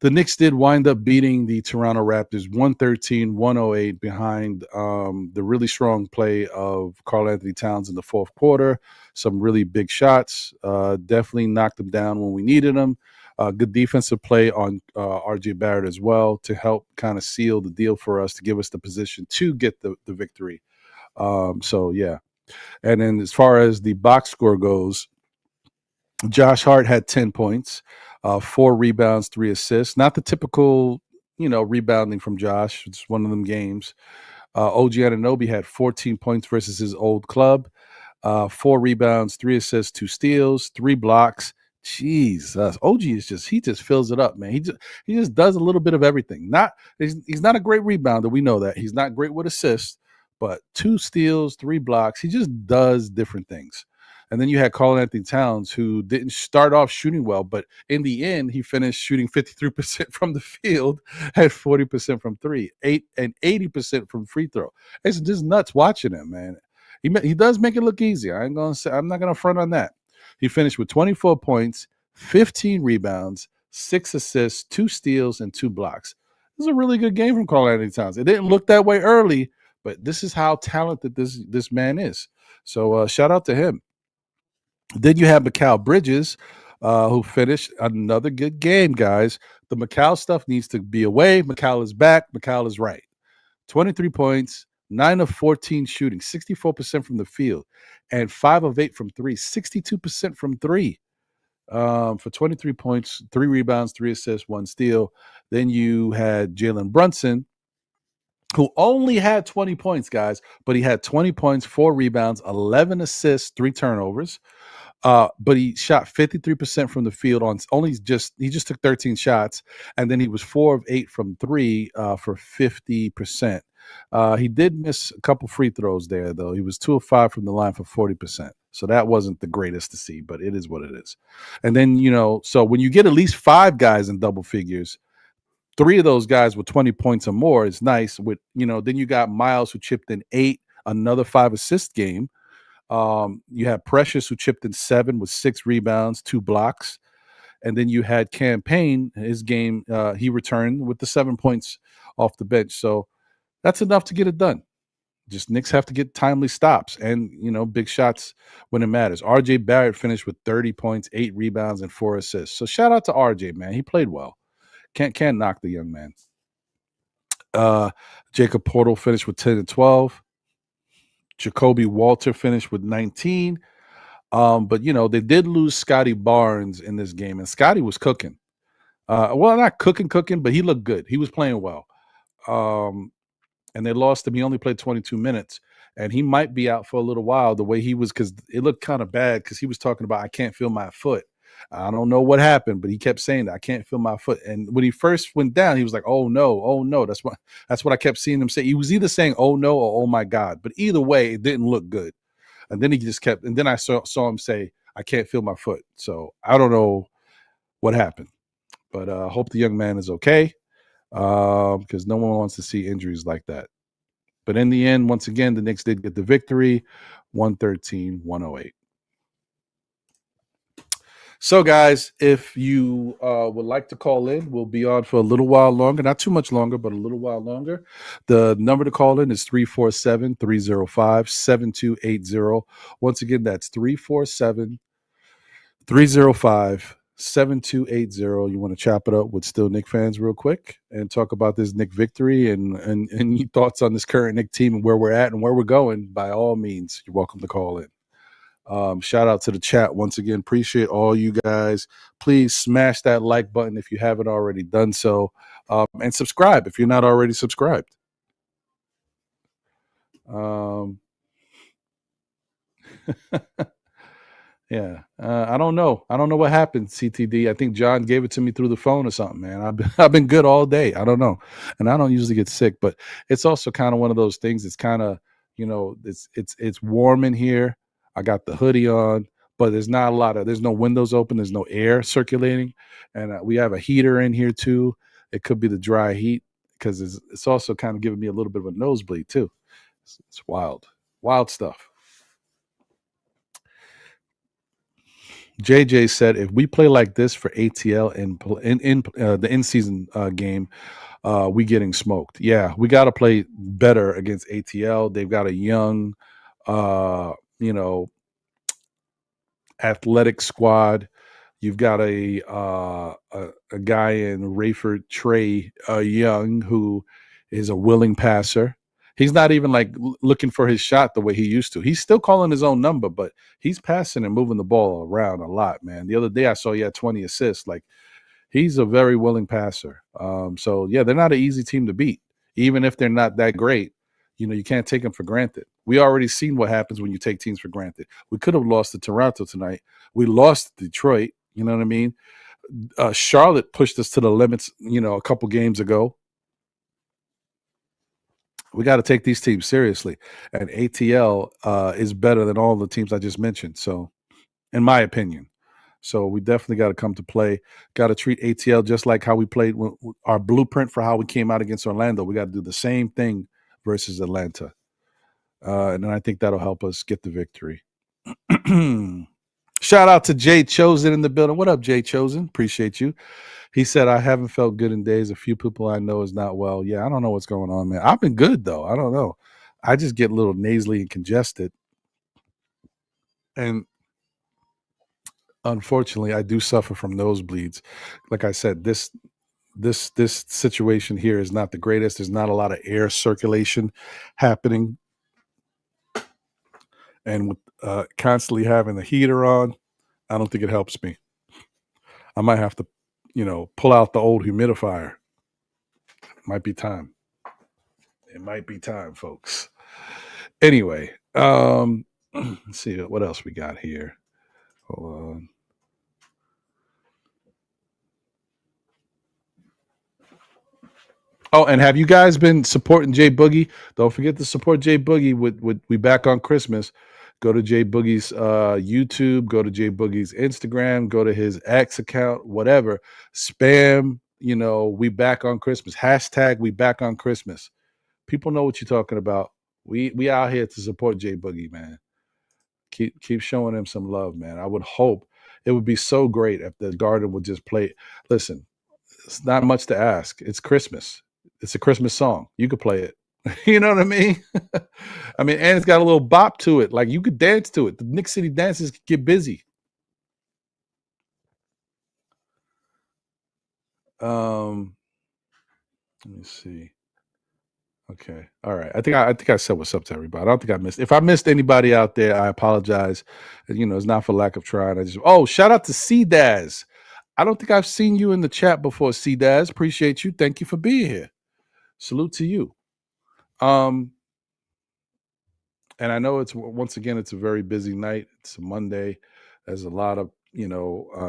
the Knicks did wind up beating the Toronto Raptors 113-108 behind the really strong play of Karl Anthony Towns in the fourth quarter. Some really big shots. Definitely knocked them down when we needed them. Good defensive play on RJ Barrett as well to help kind of seal the deal for us, to give us the position to get the victory. So, yeah. And then as far as the box score goes, Josh Hart had 10 points, 4 rebounds, 3 assists. Not the typical, rebounding from Josh. It's one of them games. OG Anunoby had 14 points versus his old club. 4 rebounds, 3 assists, 2 steals, 3 blocks. Jesus, OG he just fills it up, man. He just does a little bit of everything. He's not a great rebounder. We know that. He's not great with assists, but 2 steals, 3 blocks. He just does different things. And then you had Karl-Anthony Towns, who didn't start off shooting well, but in the end, he finished shooting 53% from the field and 40% from three, 80% from free throw. It's just nuts watching him, man. He does make it look easy. I'm not gonna front on that. He finished with 24 points, 15 rebounds, 6 assists, 2 steals, and 2 blocks. This is a really good game from Karl-Anthony Towns. It didn't look that way early, but this is how talented this man is. So shout out to him. Then you have Mikal Bridges, who finished another good game, guys. The Mikal stuff needs to be away. Mikal is back. Mikal is right. 23 points, 9 of 14 shooting, 64% from the field, and 5 of 8 from three, 62% from three. For 23 points, 3 rebounds, 3 assists, 1 steal. Then you had Jalen Brunson, who only had 20 points, guys, but he had 20 points, 4 rebounds, 11 assists, 3 turnovers. But he shot 53% from the field on he just took 13 shots, and then he was 4 of 8 from 3 for 50%. He did miss a couple free throws there, though. He was 2 of 5 from the line for 40%. So that wasn't the greatest to see, but it is what it is. And then, so when you get at least 5 guys in double figures, 3 of those guys with 20 points or more is nice. With then you got Miles, who chipped in 8, another 5 assist game. You had Precious, who chipped in 7 with 6 rebounds, 2 blocks. And then you had Campaign, his game, he returned with the 7 points off the bench. So that's enough to get it done. Just Knicks have to get timely stops and, big shots when it matters. RJ Barrett finished with 30 points, 8 rebounds, and 4 assists. So shout out to RJ, man. He played well. Can't knock the young man. Jacob Portal finished with 10 and 12. Jacoby Walter finished with 19. But, they did lose Scotty Barnes in this game, and Scotty was cooking. Well, not cooking, but he looked good. He was playing well. And they lost him. He only played 22 minutes, and he might be out for a little while the way he was, because it looked kind of bad because he was talking about, I can't feel my foot. I don't know what happened, but he kept saying that, I can't feel my foot. And when he first went down, he was like, oh no. That's what I kept seeing him say. He was either saying, oh no, or oh my God. But either way, it didn't look good. And then he just kept, and then I saw him say, I can't feel my foot. So I don't know what happened, but I hope the young man is okay, because no one wants to see injuries like that. But in the end, once again, the Knicks did get the victory, 113-108. So, guys, if you would like to call in, we'll be on for a little while longer. Not too much longer, but a little while longer. The number to call in is 347-305-7280. Once again, that's 347-305-7280. You want to chop it up with Still Knick fans real quick and talk about this Knick victory and your thoughts on this current Knick team and where we're at and where we're going, by all means, you're welcome to call in. Shout out to the chat once again. Appreciate all you guys. Please smash that like button if you haven't already done so, and subscribe if you're not already subscribed. Yeah, I don't know what happened, CTD. I think John gave it to me through the phone or something, man. I've been good all day. I don't know, and I don't usually get sick, but it's also kind of one of those things. It's kind of, it's warm in here. I got the hoodie on, but there's no windows open. There's no air circulating. And we have a heater in here too. It could be the dry heat, because it's also kind of giving me a little bit of a nosebleed too. It's wild stuff. JJ said, if we play like this for ATL in the in-season game, we getting smoked. Yeah, we got to play better against ATL. They've got a young, athletic squad. You've got a guy in Rayford Trey Young, who is a willing passer. He's not even looking for his shot the way he used to. He's still calling his own number, but he's passing and moving the ball around a lot, man. The other day I saw he had 20 assists. He's a very willing passer. So yeah, they're not an easy team to beat, even if they're not that great. You can't take them for granted. We already seen what happens when you take teams for granted. We could have lost to Toronto tonight. We lost to Detroit. You know what I mean? Charlotte pushed us to the limits, a couple games ago. We got to take these teams seriously, and ATL is better than all the teams I just mentioned. So, in my opinion, so we definitely got to come to play. Got to treat ATL just like how we played our blueprint for how we came out against Orlando. We got to do the same thing versus Atlanta, and then I think that'll help us get the victory. Shout out to Jay Chosen in the building. What up, Jay Chosen? Appreciate you. He said, I haven't felt good in days. A few people I know is not well. Yeah, I don't know what's going on, man. I've been good, though. I don't know. I just get a little nasally and congested. And unfortunately, I do suffer from nosebleeds. Like I said, this situation here is not the greatest. There's not a lot of air circulation happening. And with constantly having the heater on, I don't think it helps me. I might have to, pull out the old humidifier. Might be time. It might be time, folks. Anyway, let's see what else we got here. Hold on. Oh, and have you guys been supporting Jay Boogie? Don't forget to support Jay Boogie with We Back on Christmas. Go to Jay Boogie's YouTube, go to Jay Boogie's Instagram, go to his X account, whatever. Spam, We Back on Christmas. Hashtag We Back on Christmas. People know what you're talking about. We out here to support Jay Boogie, man. Keep showing him some love, man. I would hope it would be so great if the Garden would just play. Listen, it's not much to ask. It's Christmas. It's a Christmas song. You could play it. You know what I mean? and it's got a little bop to it. Like you could dance to it. The Knicks City dancers could get busy. Let me see. Okay. All right. I think I said what's up to everybody. I don't think I missed. If I missed anybody out there, I apologize. It's not for lack of trying. Shout out to C-Daz. I don't think I've seen you in the chat before, C-Daz. Appreciate you. Thank you for being here. Salute to you. And I know it's a very busy night. It's a Monday. There's a lot of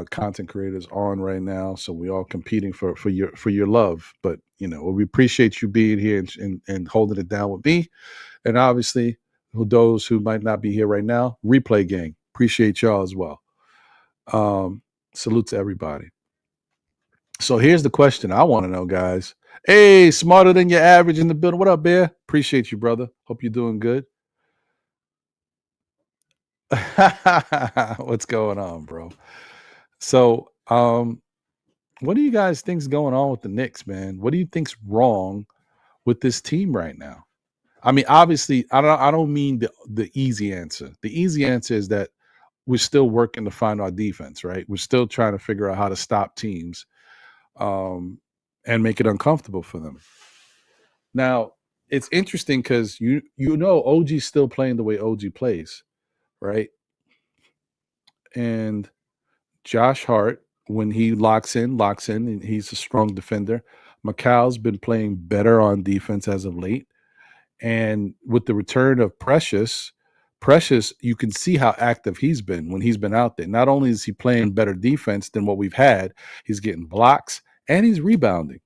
content creators on right now, so we all competing for your love. But we appreciate you being here and holding it down with me, and obviously those who might not be here right now, replay gang, appreciate y'all as well. Salute to everybody. So here's the question I want to know, guys. Hey, smarter than your average in the building. What up, Bear? Appreciate you, brother. Hope you're doing good. What's going on, bro? So, what do you guys think's going on with the Knicks, man? What do you think's wrong with this team right now? Obviously, I don't mean the easy answer. The easy answer is that we're still working to find our defense, right? We're still trying to figure out how to stop teams, and make it uncomfortable for them. Now, it's interesting because OG's still playing the way OG plays, right? And Josh Hart, when he locks in, and he's a strong defender. Macau's been playing better on defense as of late. And with the return of Precious, you can see how active he's been when he's been out there. Not only is he playing better defense than what we've had, he's getting blocks and he's rebounding.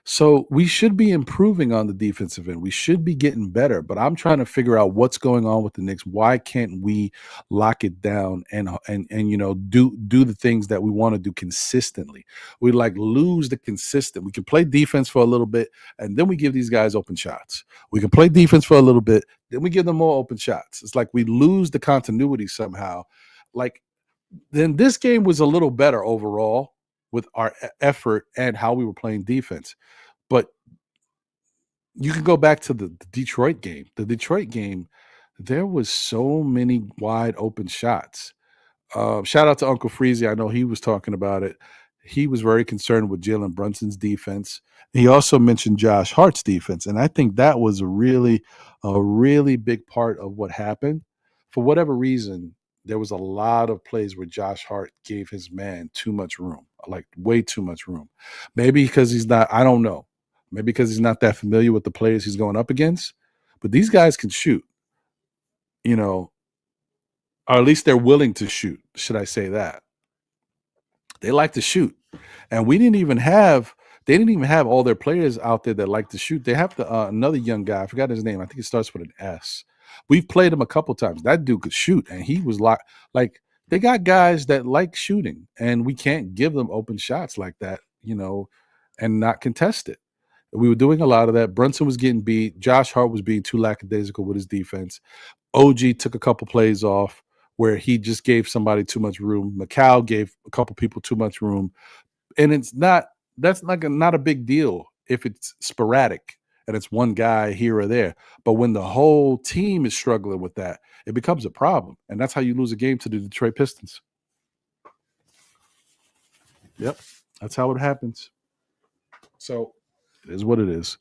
So we should be improving on the defensive end. We should be getting better, but I'm trying to figure out what's going on with the Knicks. Why can't we lock it down and do the things that we want to do consistently? We lose the consistent. We can play defense for a little bit, and then we give these guys open shots. We can play defense for a little bit, then we give them more open shots. It's like we lose the continuity somehow. Then this game was a little better overall with our effort and how we were playing defense. But you can go back to the Detroit game. The Detroit game, there was so many wide open shots. Shout out to Uncle Freezy. I know he was talking about it. He was very concerned with Jalen Brunson's defense. He also mentioned Josh Hart's defense. And I think that was a really big part of what happened. For whatever reason, there was a lot of plays where Josh Hart gave his man too much room, like way too much room. Maybe because he's not, I don't know. Maybe because he's not that familiar with the players he's going up against. But these guys can shoot, or at least they're willing to shoot. Should I say that? They like to shoot. And we didn't even have they didn't even have all their players out there that like to shoot. They have another young guy. I forgot his name. I think it starts with an S. We've played him a couple times. That dude could shoot, and he was like they got guys that like shooting, and we can't give them open shots like that, and not contest it. We were doing a lot of that. Brunson was getting beat. Josh Hart was being too lackadaisical with his defense. OG took a couple plays off where he just gave somebody too much room. Matteo gave a couple people too much room. And that's not a big deal if it's sporadic and it's one guy here or there. But when the whole team is struggling with that, it becomes a problem. And that's how you lose a game to the Detroit Pistons. Yep. That's how it happens. So it is what it is.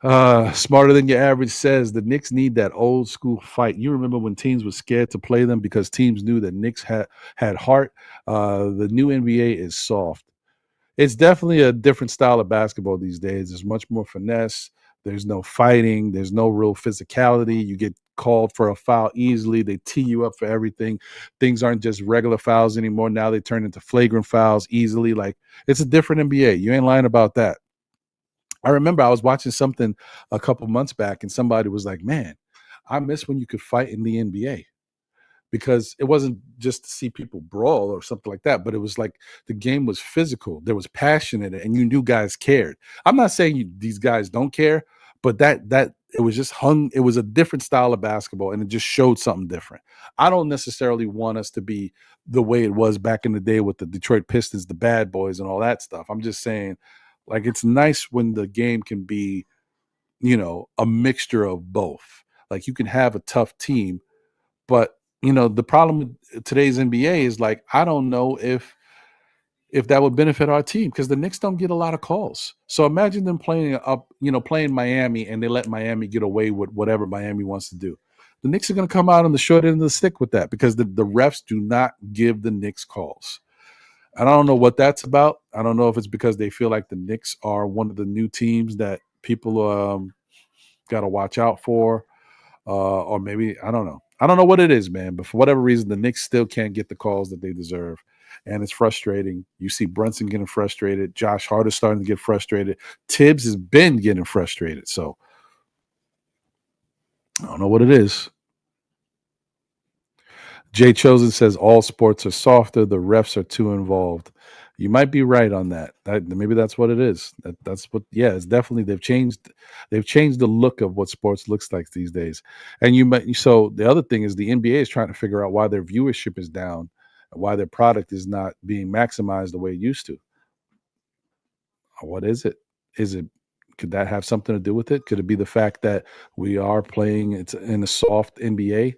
Smarter than your average says the Knicks need that old school fight. You remember when teams were scared to play them because teams knew that Knicks had heart. The new NBA is soft. It's definitely a different style of basketball these days. There's much more finesse. There's no fighting. There's no real physicality. You get called for a foul easily. They tee you up for everything. Things aren't just regular fouls anymore. Now they turn into flagrant fouls easily. Like, it's a different NBA. You ain't lying about that. I remember I was watching something a couple months back, and somebody was like, man, I miss when you could fight in the NBA. Because it wasn't just to see people brawl or something like that, but it was like the game was physical. There was passion in it, and you knew guys cared. I'm not saying these guys don't care, but that it was just it was a different style of basketball, and it just showed something different. I don't necessarily want us to be the way it was back in the day with the Detroit Pistons, the bad boys, and all that stuff. I'm just saying, like, it's nice when the game can be, a mixture of both. Like, you can have a tough team, but the problem with today's NBA is, like, I don't know if that would benefit our team because the Knicks don't get a lot of calls. So imagine them playing Miami, and they let Miami get away with whatever Miami wants to do. The Knicks are going to come out on the short end of the stick with that because the refs do not give the Knicks calls. And I don't know what that's about. I don't know if it's because they feel like the Knicks are one of the new teams that people got to watch out for, or maybe, I don't know. I don't know what it is, man, but for whatever reason, the Knicks still can't get the calls that they deserve, and it's frustrating. You see Brunson getting frustrated. Josh Hart is starting to get frustrated. Tibbs has been getting frustrated, so I don't know what it is. Jay Chosen says all sports are softer. The refs are too involved. You might be right on that. Maybe that's what it is. That's what. Yeah, it's definitely they've changed the look of what sports looks like these days. And so the other thing is the NBA is trying to figure out why their viewership is down, and why their product is not being maximized the way it used to. What is it? Could that have something to do with it? Could it be the fact that we are playing in a soft NBA?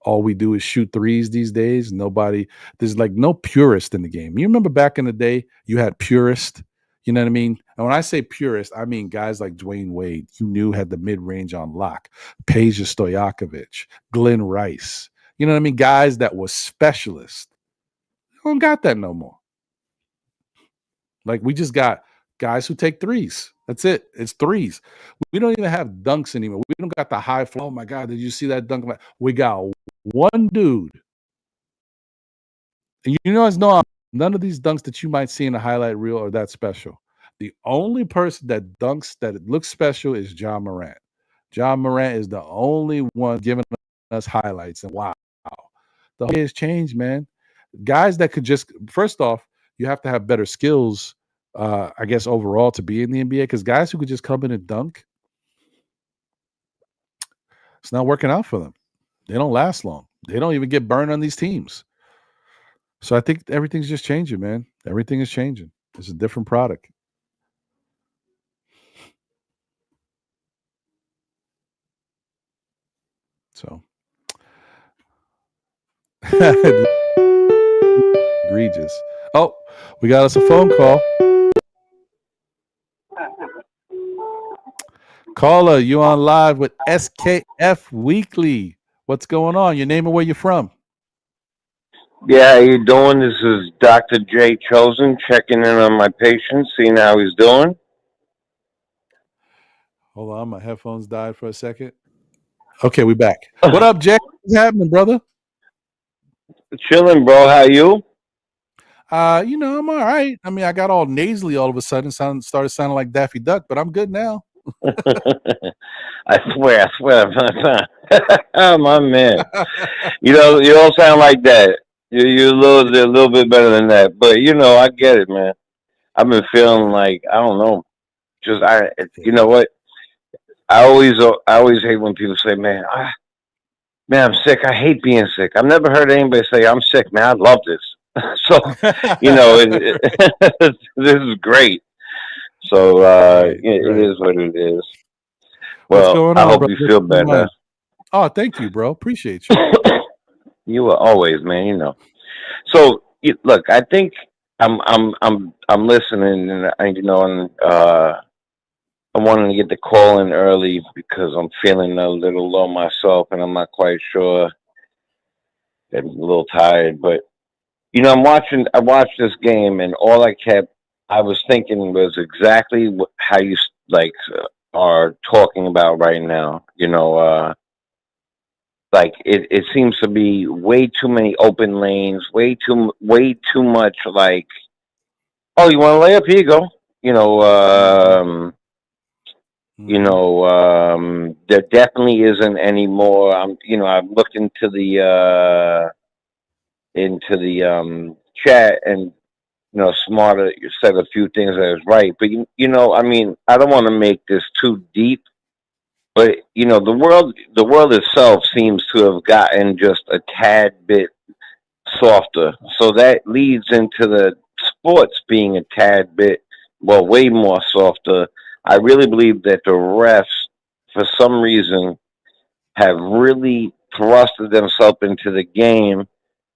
All we do is shoot threes these days. There's like no purist in the game. You remember back in the day, you had purist, you know what I mean? And when I say purist, I mean guys like Dwayne Wade, you knew had the mid-range on lock, Peja Stojakovic, Glenn Rice, you know what I mean? Guys that were specialists. You don't got that no more. Like, we just got guys who take threes. That's it. It's threes. We don't even have dunks anymore. We don't got the high flow. Oh my God, did you see that dunk? We got one dude. And none of these dunks that you might see in a highlight reel are that special. The only person that dunks that it looks special is Ja Morant. Ja Morant is the only one giving us highlights. And wow, the whole has changed, man. Guys that could just, first off, you have to have better skills, I guess, overall to be in the NBA, because guys who could just come in and dunk, it's not working out for them. They don't last long. They don't even get burned on these teams. So I think everything's just changing, man. Everything is changing. It's a different product. So egregious. Oh, we got us a phone call. Caller, you on live with SKF Weekly. What's going on? Your name and where you're from? Yeah, how you doing? This is Dr. J. Chosen checking in on my patient, seeing how he's doing. Hold on, my headphones died for a second. Okay, we back. What up, Jay? What's happening, brother? Chilling, bro. How you? I'm all right. I mean, I got all nasally all of a sudden, started sounding like Daffy Duck, but I'm good now. I swear, oh, my man. You don't sound like that. You're a little bit better than that. But I get it, man. I've been feeling like I don't know. You know what? I always hate when people say, man, I'm sick. I hate being sick. I've never heard anybody say, I'm sick, man. I love this. So, this is great. So, Right. it is what it is. What's Well, going I on, hope bro? you What's feel on your better. mind? Oh, thank you, bro. Appreciate you. You will always, man. So, look, I think I'm listening, and I wanted to get the call in early because I'm feeling a little low myself, and I'm not quite sure. I'm a little tired, but I watched this game, and all I was thinking was exactly how you like are talking about right now. Like it seems to be way too many open lanes, way too much. Like, oh, you want to lay up? Here you go. You know, there definitely isn't any more. I've looked into the chat, and Smarter said a few things that is right. But I mean, I don't want to make this too deep, but the world itself seems to have gotten just a tad bit softer. So that leads into the sports being a tad bit, well, way more softer. I really believe that the refs, for some reason, have really thrusted themselves into the game.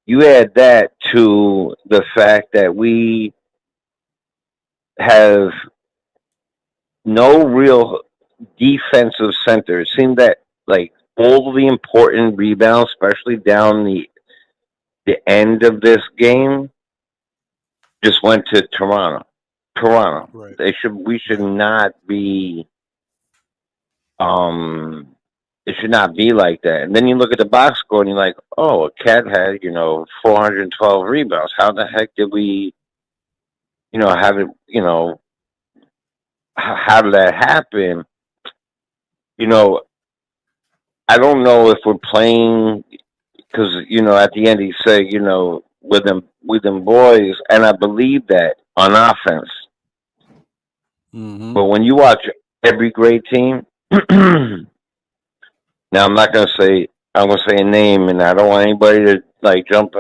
You add that to the fact that we have no real defensive center. It seemed that like all the important rebounds, especially down the end of this game, just went to Toronto. Toronto. Right. We should not be it should not be like that. And then you look at the box score and you're like, oh, a Cat had, 412 rebounds. How the heck did we how did how did that happen? I don't know if we're playing because at the end he said with them boys, and I believe that on offense. Mm-hmm. But when you watch every great team, now I'm not gonna say a name, and I don't want anybody to like jump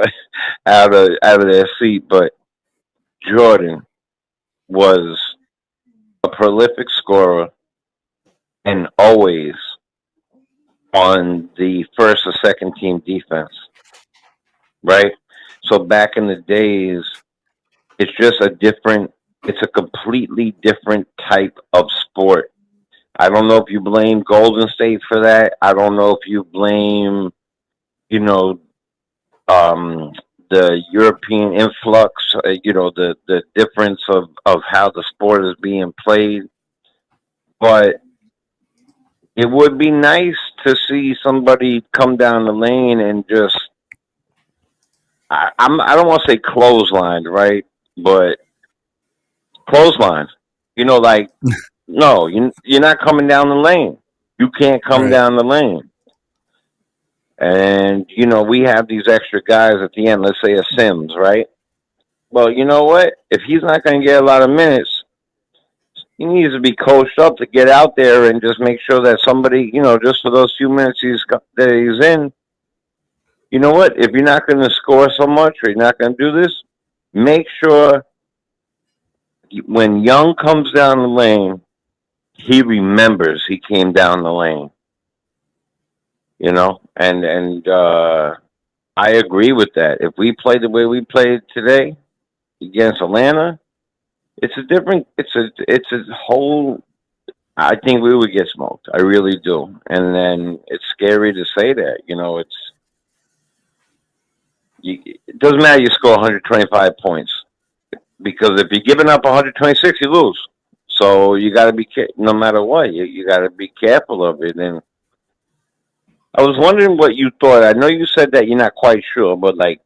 out of their seat, but Jordan was a prolific scorer and always on the first or second team defense, right? So back in the days, it's a completely different type of sport. I don't know if you blame Golden State for that. I don't know if you blame, the European influx, the difference of how the sport is being played. But it would be nice to see somebody come down the lane and just, I don't want to say clothesline, right? But clothesline. Like, no, you're not coming down the lane. You can't come Right. down the lane. And, we have these extra guys at the end, let's say a Sims, right? Well, you know what? If he's not going to get a lot of minutes, he needs to be coached up to get out there and just make sure that somebody, just for those few minutes that he's in, you know what? If you're not going to score so much or you're not going to do this, make sure when Young comes down the lane, he remembers he came down the lane. And I agree with that. If we play the way we played today against Atlanta, it's a whole. I think we would get smoked. I really do. And then it's scary to say that. It doesn't matter. You score 125 points because if you're giving up 126, you lose. So you got to be no matter what. You got to be careful of it. And I was wondering what you thought. I know you said that you're not quite sure, but like,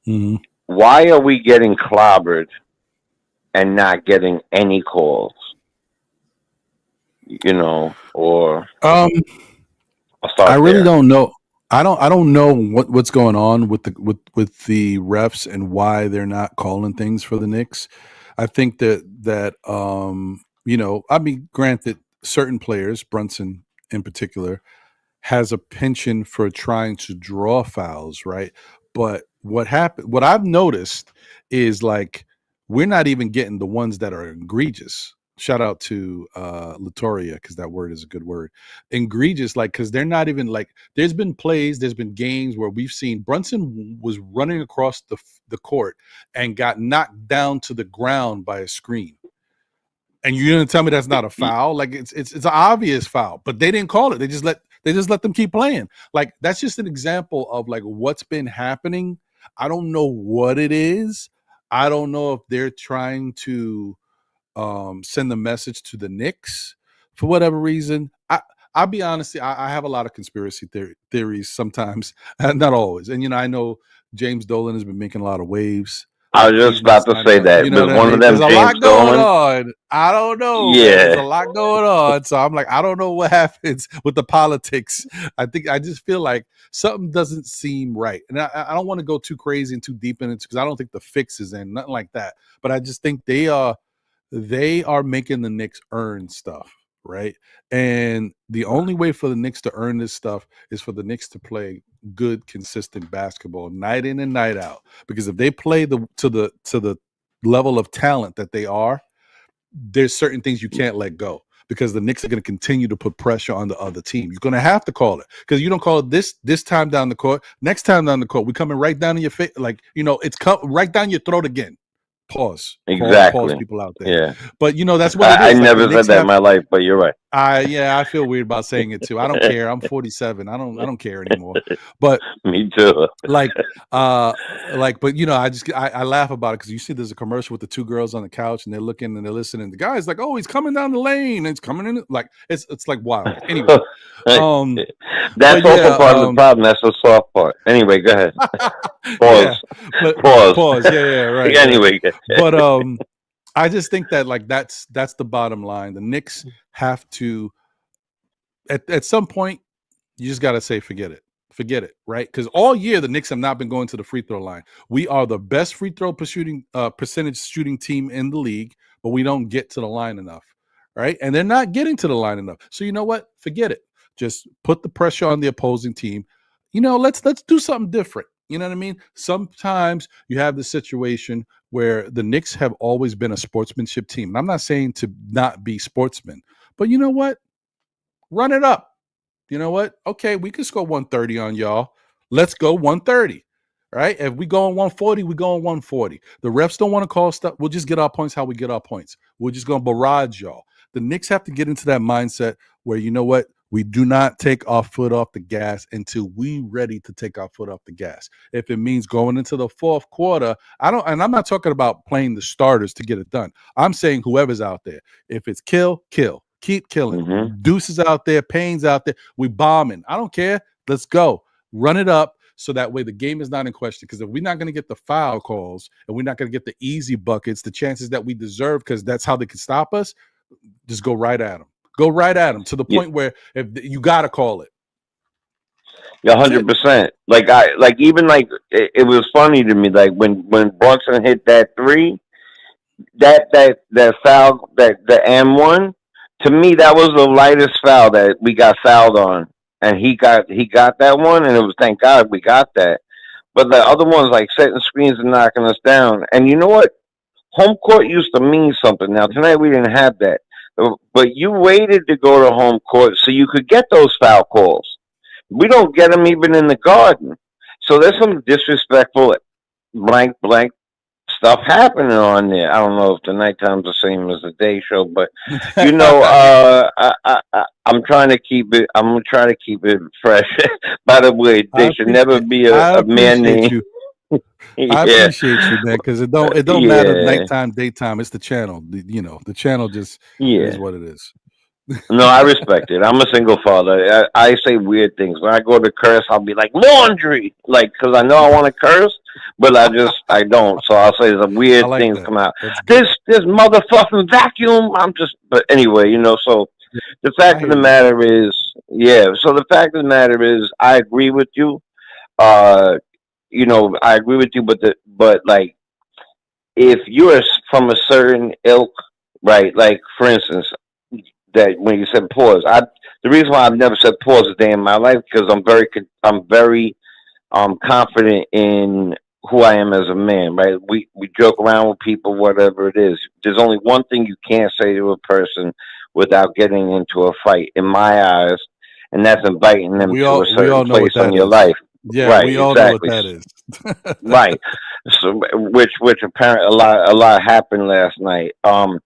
Mm-hmm. why are we getting clobbered and not getting any calls? Or I I'll start really there. don't know. I don't know what's going on with the refs and why they're not calling things for the Knicks. I think that I mean, granted, certain players, Brunson in particular, has a penchant for trying to draw fouls, right? But what I've noticed is like we're not even getting the ones that are egregious. Shout out to Latoria, because that word is a good word. Egregious, like, because they're not even like, there's been games where we've seen Brunson was running across the court and got knocked down to the ground by a screen. And you're gonna tell me that's not a foul? Like it's an obvious foul, but they didn't call it. They just let them keep playing. Like that's just an example of like what's been happening. I don't know what it is. I don't know if they're trying to send the message to the Knicks for whatever reason. I'll be honest, I have a lot of conspiracy theories sometimes, not always. And I know James Dolan has been making a lot of waves. I was just about to say that. You know Was what I one mean? of them There's a James lot going Dolan? on. I don't know, man. There's a lot going on. So I'm like, I don't know what happens with the politics. I just feel like something doesn't seem right. And I don't want to go too crazy and too deep in it because I don't think the fix is in, nothing like that. But I just think they are making the Knicks earn stuff, right? And the only way for the Knicks to earn this stuff is for the Knicks to play good, consistent basketball night in and night out. Because if they play to the level of talent that they are, there's certain things you can't let go. Because the Knicks are going to continue to put pressure on the other team. You're going to have to call it, because you don't call it this time down the court. Next time down the court, we're coming right down in your face, like it's right down your throat again. Pause. Exactly. Pause, people out there. Yeah. But that's what it is. I never said that in my life, but you're right. I feel weird about saying it too. I don't care. I'm 47. I don't care anymore. But me too. but I laugh about it because you see there's a commercial with the two girls on the couch and they're looking and they're listening. The guy's like, "Oh, he's coming down the lane. It's coming in." Like it's like wild. Anyway, that's also part of the problem. That's the soft part. Anyway, go ahead. Pause. Pause. Yeah, right. Anyway, but I just think that like that's the bottom line. The Knicks have to at some point you just got to say forget it, right? Because all year the Knicks have not been going to the free throw line. We are the best free throw percentage shooting team in the league, but we don't get to the line enough, right? And they're not getting to the line enough. So you know what? Forget it. Just put the pressure on the opposing team. Let's do something different. You know what I mean? Sometimes you have the situation where the Knicks have always been a sportsmanship team. And I'm not saying to not be sportsmen, but you know what? Run it up. You know what? Okay, we can score 130 on y'all. Let's go 130. Right? If we go on 140, we go on 140. The refs don't want to call stuff. We'll just get our points how we get our points. We're just going to barrage y'all. The Knicks have to get into that mindset where, you know what? We do not take our foot off the gas until we ready to take our foot off the gas. If it means going into the fourth quarter, and I'm not talking about playing the starters to get it done. I'm saying whoever's out there. If it's kill. Keep killing. Mm-hmm. Deuces out there, Payne's out there. We bombing. I don't care. Let's go. Run it up so that way the game is not in question. Because if we're not going to get the foul calls and we're not going to get the easy buckets, the chances that we deserve, because that's how they can stop us, just go right at them. Go right at them to the point where if you got to call it. Yeah, 100%. It was funny to me. Like when Brunson hit that three, that foul, the M1. To me, that was the lightest foul that we got fouled on, and he got that one, and it was, thank God we got that. But the other ones, like setting screens and knocking us down, and you know what? Home court used to mean something. Now tonight we didn't have that, but you waited to go to home court so you could get those foul calls. We don't get them even in the Garden, so there's some disrespectful blank stuff happening on there. I don't know if the nighttime's the same as the day show, but I'm trying to keep it. I'm gonna try to keep it fresh. By the way, there should never be a man named. I appreciate you, man, because it don't matter nighttime, daytime. It's the channel. The channel just is what it is. No, I respect it. I'm a single father. I say weird things. When I go to curse, I'll be like laundry, like because I know I want to curse. but I don't. So I'll say some I weird like things that. come out. That's good. This motherfucking vacuum. But anyway, so the fact I of hear the you. matter is, yeah. So the fact of the matter is, I agree with you. Uh, I agree with you, but like, if you're from a certain ilk, right? Like, for instance, that when you said pause, the reason why I've never said pause a day in my life because I'm very confident in who I am as a man, right? We joke around with people, whatever it is. There's only one thing you can't say to a person without getting into a fight, in my eyes, and that's inviting them to a We certain all know place what on that your is. life. Yeah, Right, we all know what exactly. that is. Right. So, which apparently a lot happened last night. And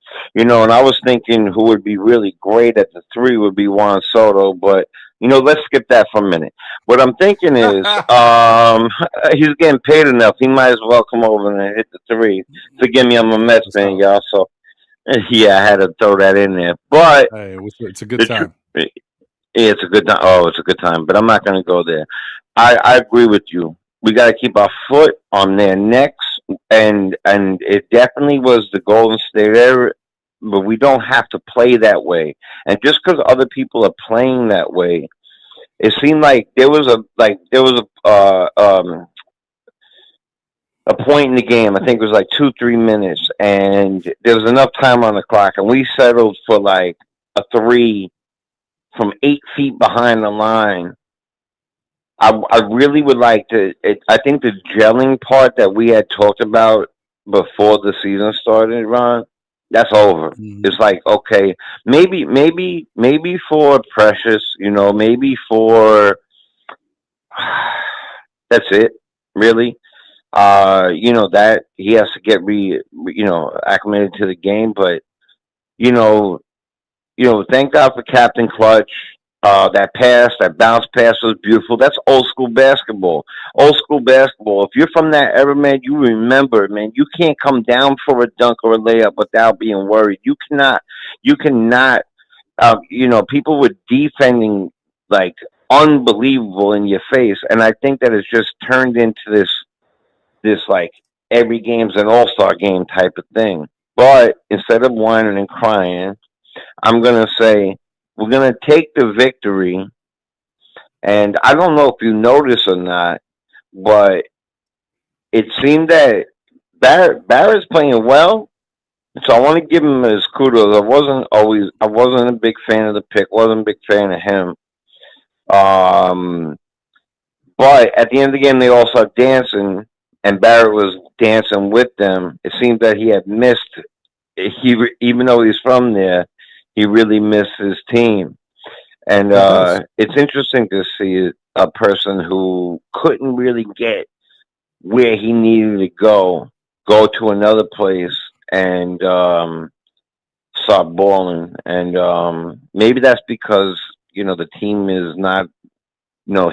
I was thinking who would be really great at the three would be Juan Soto, but let's skip that for a minute. What I'm thinking is, he's getting paid enough. He might as well come over and hit the three. Forgive me, I'm a Mets That's fan, how. y'all. So yeah, I had to throw that in there. But Hey, it's a good the time. yeah, it's a good time. Oh, it's a good time. But I'm not going to go there. I agree with you. We got to keep our foot on their necks, and it definitely was the Golden State era. But we don't have to play that way. And just because other people are playing that way, it seemed like there was a point in the game. I think it was like 2-3 minutes, and there was enough time on the clock, and we settled for like a three from 8 feet behind the line. I really would like to. I think the gelling part that we had talked about before the season started, Ron, that's over. Mhm. It's like, okay, maybe for Precious, maybe for that's it, really. That he has to get acclimated to the game, but you know, thank God for Captain Clutch. That pass, that bounce pass was beautiful. That's old school basketball. Old school basketball. If you're from that era, man, you remember, man. You can't come down for a dunk or a layup without being worried. You cannot. You cannot. People were defending like unbelievable in your face, and I think that it's just turned into this like every game's an all-star game type of thing. But instead of whining and crying, I'm gonna say we're gonna take the victory. And I don't know if you noticed or not, but it seemed that Barrett's playing well. So I want to give him his kudos. I wasn't a big fan of the pick. Wasn't a big fan of him. Um, but at the end of the game, they all started dancing, and Barrett was dancing with them. It seemed that he had missed. Even though he's from there, he really missed his team. And He does. it's interesting to see a person who couldn't really get where he needed to go to another place and start balling. And maybe that's because the team is not.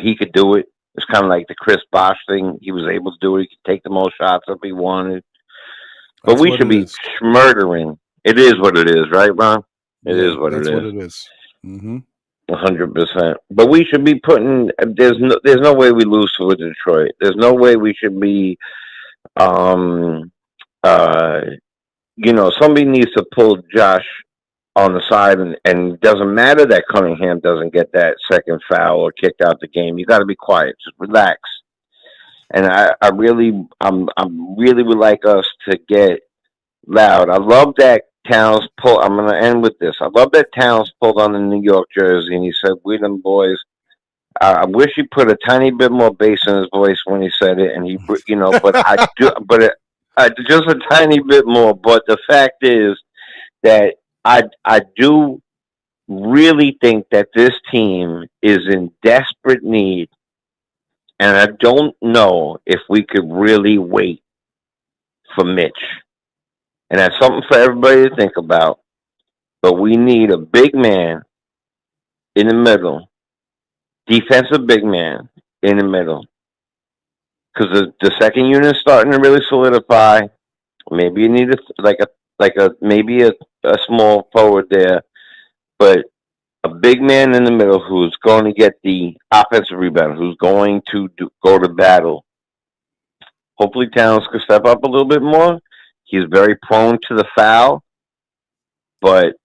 He could do it. It's kind of like the Chris Bosh thing. He was able to do it. He could take the most shots if he wanted. But That's we what should it be is. murdering. It is what it is, right, Ron? It Yeah, is what it that's what is. it is. Mm-hmm. 100%. But we should be putting. There's no way we lose to Detroit. There's no way we should be. Um. Uh. Somebody needs to pull Josh on the side, and it doesn't matter that Cunningham doesn't get that second foul or kicked out the game. You got to be quiet. Just relax. And I really would like us to get loud. I love that Towns pull. I'm going to end with this. I love that Towns pulled on the New York jersey and he said, "We them boys." I wish he put a tiny bit more bass in his voice when he said it, and but I do, just a tiny bit more. But the fact is that I do really think that this team is in desperate need, and I don't know if we could really wait for Mitch. And that's something for everybody to think about. But we need a big man in the middle, defensive big man in the middle, because the second unit's starting to really solidify. Maybe you need maybe a small forward there, but a big man in the middle who's going to get the offensive rebound, who's going to go to battle. Hopefully Towns could step up a little bit more. He's very prone to the foul, but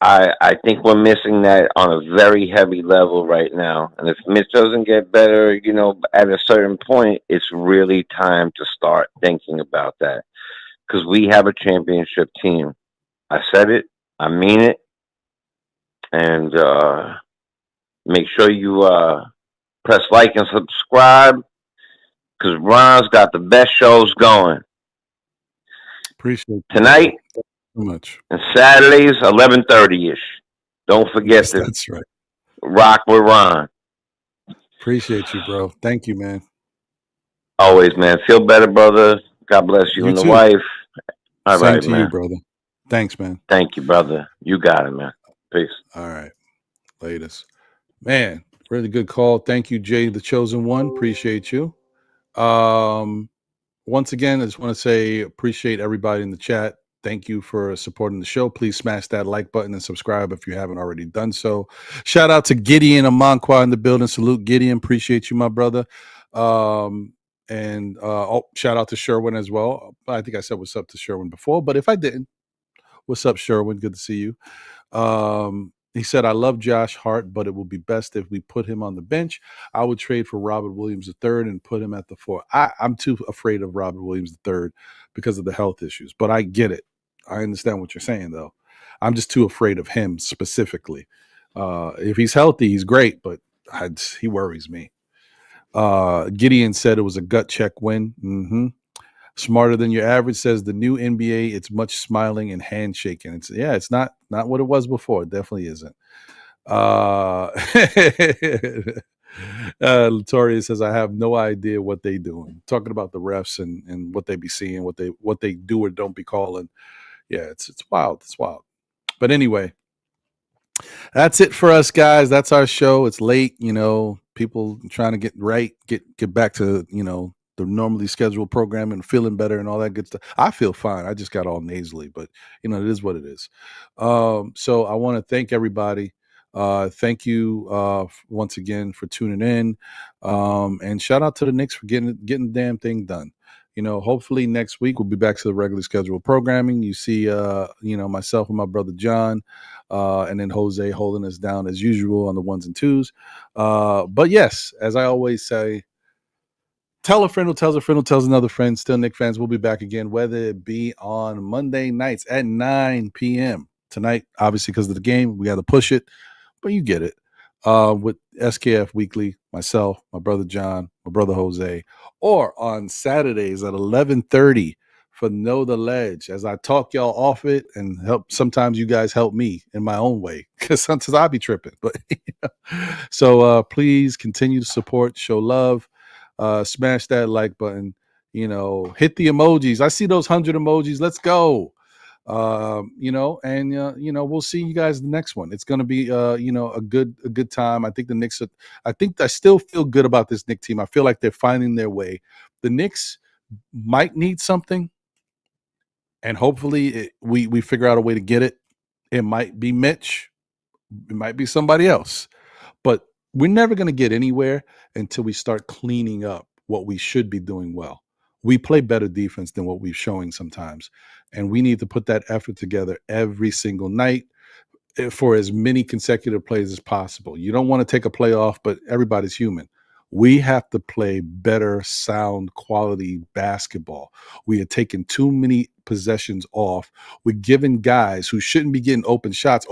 I think we're missing that on a very heavy level right now. And if Mitch doesn't get better, at a certain point, it's really time to start thinking about that. Because we have a championship team. I said it. I mean it. And make sure you press like and subscribe. Because Ron's got the best shows going. Appreciate tonight so much. And Saturdays 11:30ish. Don't forget to That's right. rock with Ron. Appreciate you, bro. Thank you, man. Always, man. Feel better, brother. God bless you and the wife. All Same right, to man. you, brother. Thanks, man. Thank you, brother. You got it, man. Peace. All right. Latest. Man, really good call. Thank you, Jay, the chosen one. Appreciate you. Once again, I just want to say appreciate everybody in the chat. Thank you for supporting the show. Please smash that like button and subscribe if you haven't already done so. Shout out to Gideon Amanqua in the building. Salute, Gideon. Appreciate you, my brother. And shout out to Sherwin as well. I think I said what's up to Sherwin before, but if I didn't, what's up, Sherwin? Good to see you. He said, I love Josh Hart, but it will be best if we put him on the bench. I would trade for Robert Williams III and put him at the 4. I'm too afraid of Robert Williams III because of the health issues, but I get it. I understand what you're saying, though. I'm just too afraid of him specifically. If he's healthy, he's great, but he worries me. Gideon said it was a gut check win. Mm-hmm. Smarter than your average says the new NBA, it's much smiling and handshaking. It's not what it was before. It definitely isn't. Latoria says, I have no idea what they doing. Talking about the refs and what they be seeing, what they do or don't be calling. Yeah, it's wild. It's wild. But anyway, that's it for us, guys. That's our show. It's late, people trying to get back to, the normally scheduled program and feeling better and all that good stuff. I feel fine. I just got all nasally, but it is what it is. So I want to thank everybody. Thank you once again for tuning in. And shout out to the Knicks for getting the damn thing done. Hopefully next week we'll be back to the regularly scheduled programming. You see, myself and my brother John, and then Jose holding us down as usual on the 1s and 2s. But yes, as I always say, tell a friend who tells a friend who tells another friend. Still Knicks fans will be back again, whether it be on Monday nights at 9 p.m. Tonight, obviously, because of the game, we got to push it, but you get it. With SKF Weekly, myself, my brother John, my brother Jose, or on Saturdays at 11:30 for Know the Ledge, as I talk y'all off it and help. Sometimes you guys help me in my own way because sometimes I be tripping. But so please continue to support, show love. Smash that like button, hit the emojis. I see those 100 emojis. Let's go. We'll see you guys the next one. It's going to be, a good time. I think the Knicks, I still feel good about this Knicks team. I feel like they're finding their way. The Knicks might need something, and hopefully we figure out a way to get it. It might be Mitch. It might be somebody else, but we're never going to get anywhere until we start cleaning up what we should be doing well. We play better defense than what we're showing sometimes, and we need to put that effort together every single night for as many consecutive plays as possible. You don't want to take a play off, but everybody's human. We have to play better, sound, quality basketball. We are taking too many possessions off. We're giving guys who shouldn't be getting open shots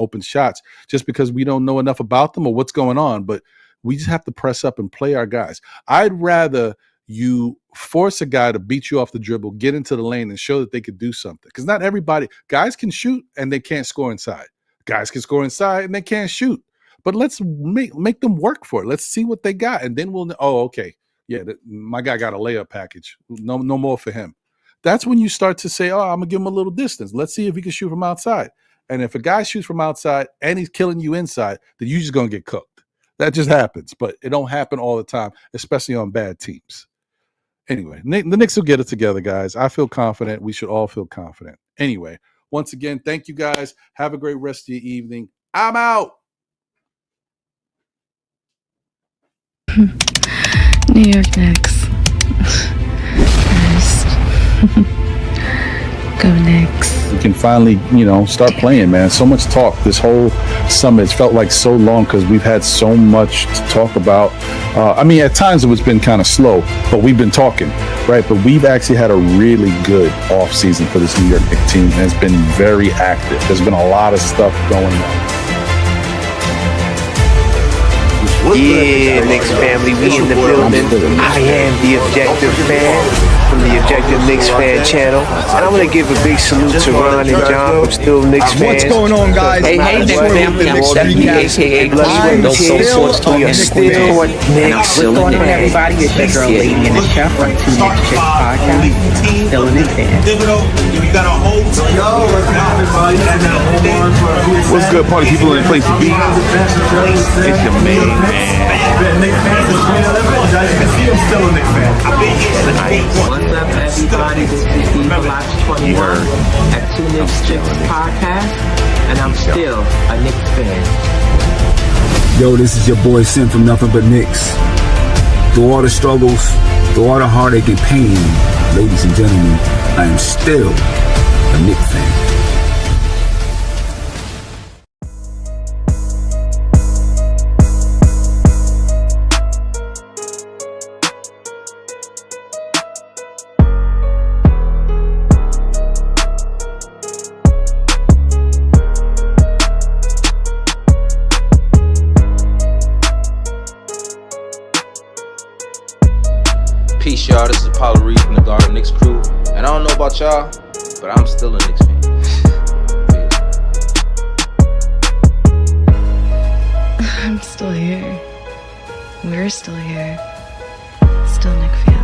just because we don't know enough about them or what's going on. But we just have to press up and play our guys. I'd rather you force a guy to beat you off the dribble, get into the lane, and show that they could do something. Because not everybody, guys can shoot and they can't score inside. Guys can score inside and they can't shoot. But let's make them work for it. Let's see what they got, and then we'll know. Oh, okay, yeah, my guy got a layup package. No more for him. That's when you start to say, oh, I'm gonna give him a little distance. Let's see if he can shoot from outside. And if a guy shoots from outside and he's killing you inside, then you're just gonna get cooked. That just happens, but it don't happen all the time, especially on bad teams. Anyway, the Knicks will get it together, guys. I feel confident. We should all feel confident. Anyway, once again, thank you, guys. Have a great rest of your evening. I'm out. New York Knicks. Go Knicks. We can finally, start playing, man. So much talk this whole summer. It's felt like so long because we've had so much to talk about. At times it was been kind of slow, but we've been talking, right? But we've actually had a really good off season for this New York Knicks team, and it's been very active. There's been a lot of stuff going on. Yeah, Knicks family, we in the building. I am the Objective Fan from the Objective Knicks Fan channel. And I'm going to give a big salute to Ron and John from Still Knicks Fans. What's going on, guys? Hey, Knicks family, I'm Stephanie, a.k.a. Blind No Soul Talking we are still Knicks. What's going on, everybody? It's your girl, Lady and the Chef from Two Knicks Chicks Podcast. Still a Knicks fan. What's good, party people in the place to be? It's your main man. What's up, everybody? This is Steve Black 21 at Two Knicks Chicks Podcast, and I'm still a Knicks fan. Yo, this is your boy Sim from Nothing But Knicks. Through all the struggles, through all the heartache and pain, ladies and gentlemen, I am still a Knicks fan. Peace, y'all. This is Apollo Reed from the Garden Knicks crew. And I don't know about y'all, but I'm still a Knicks fan. I'm still here. We're still here. Still Knicks fans.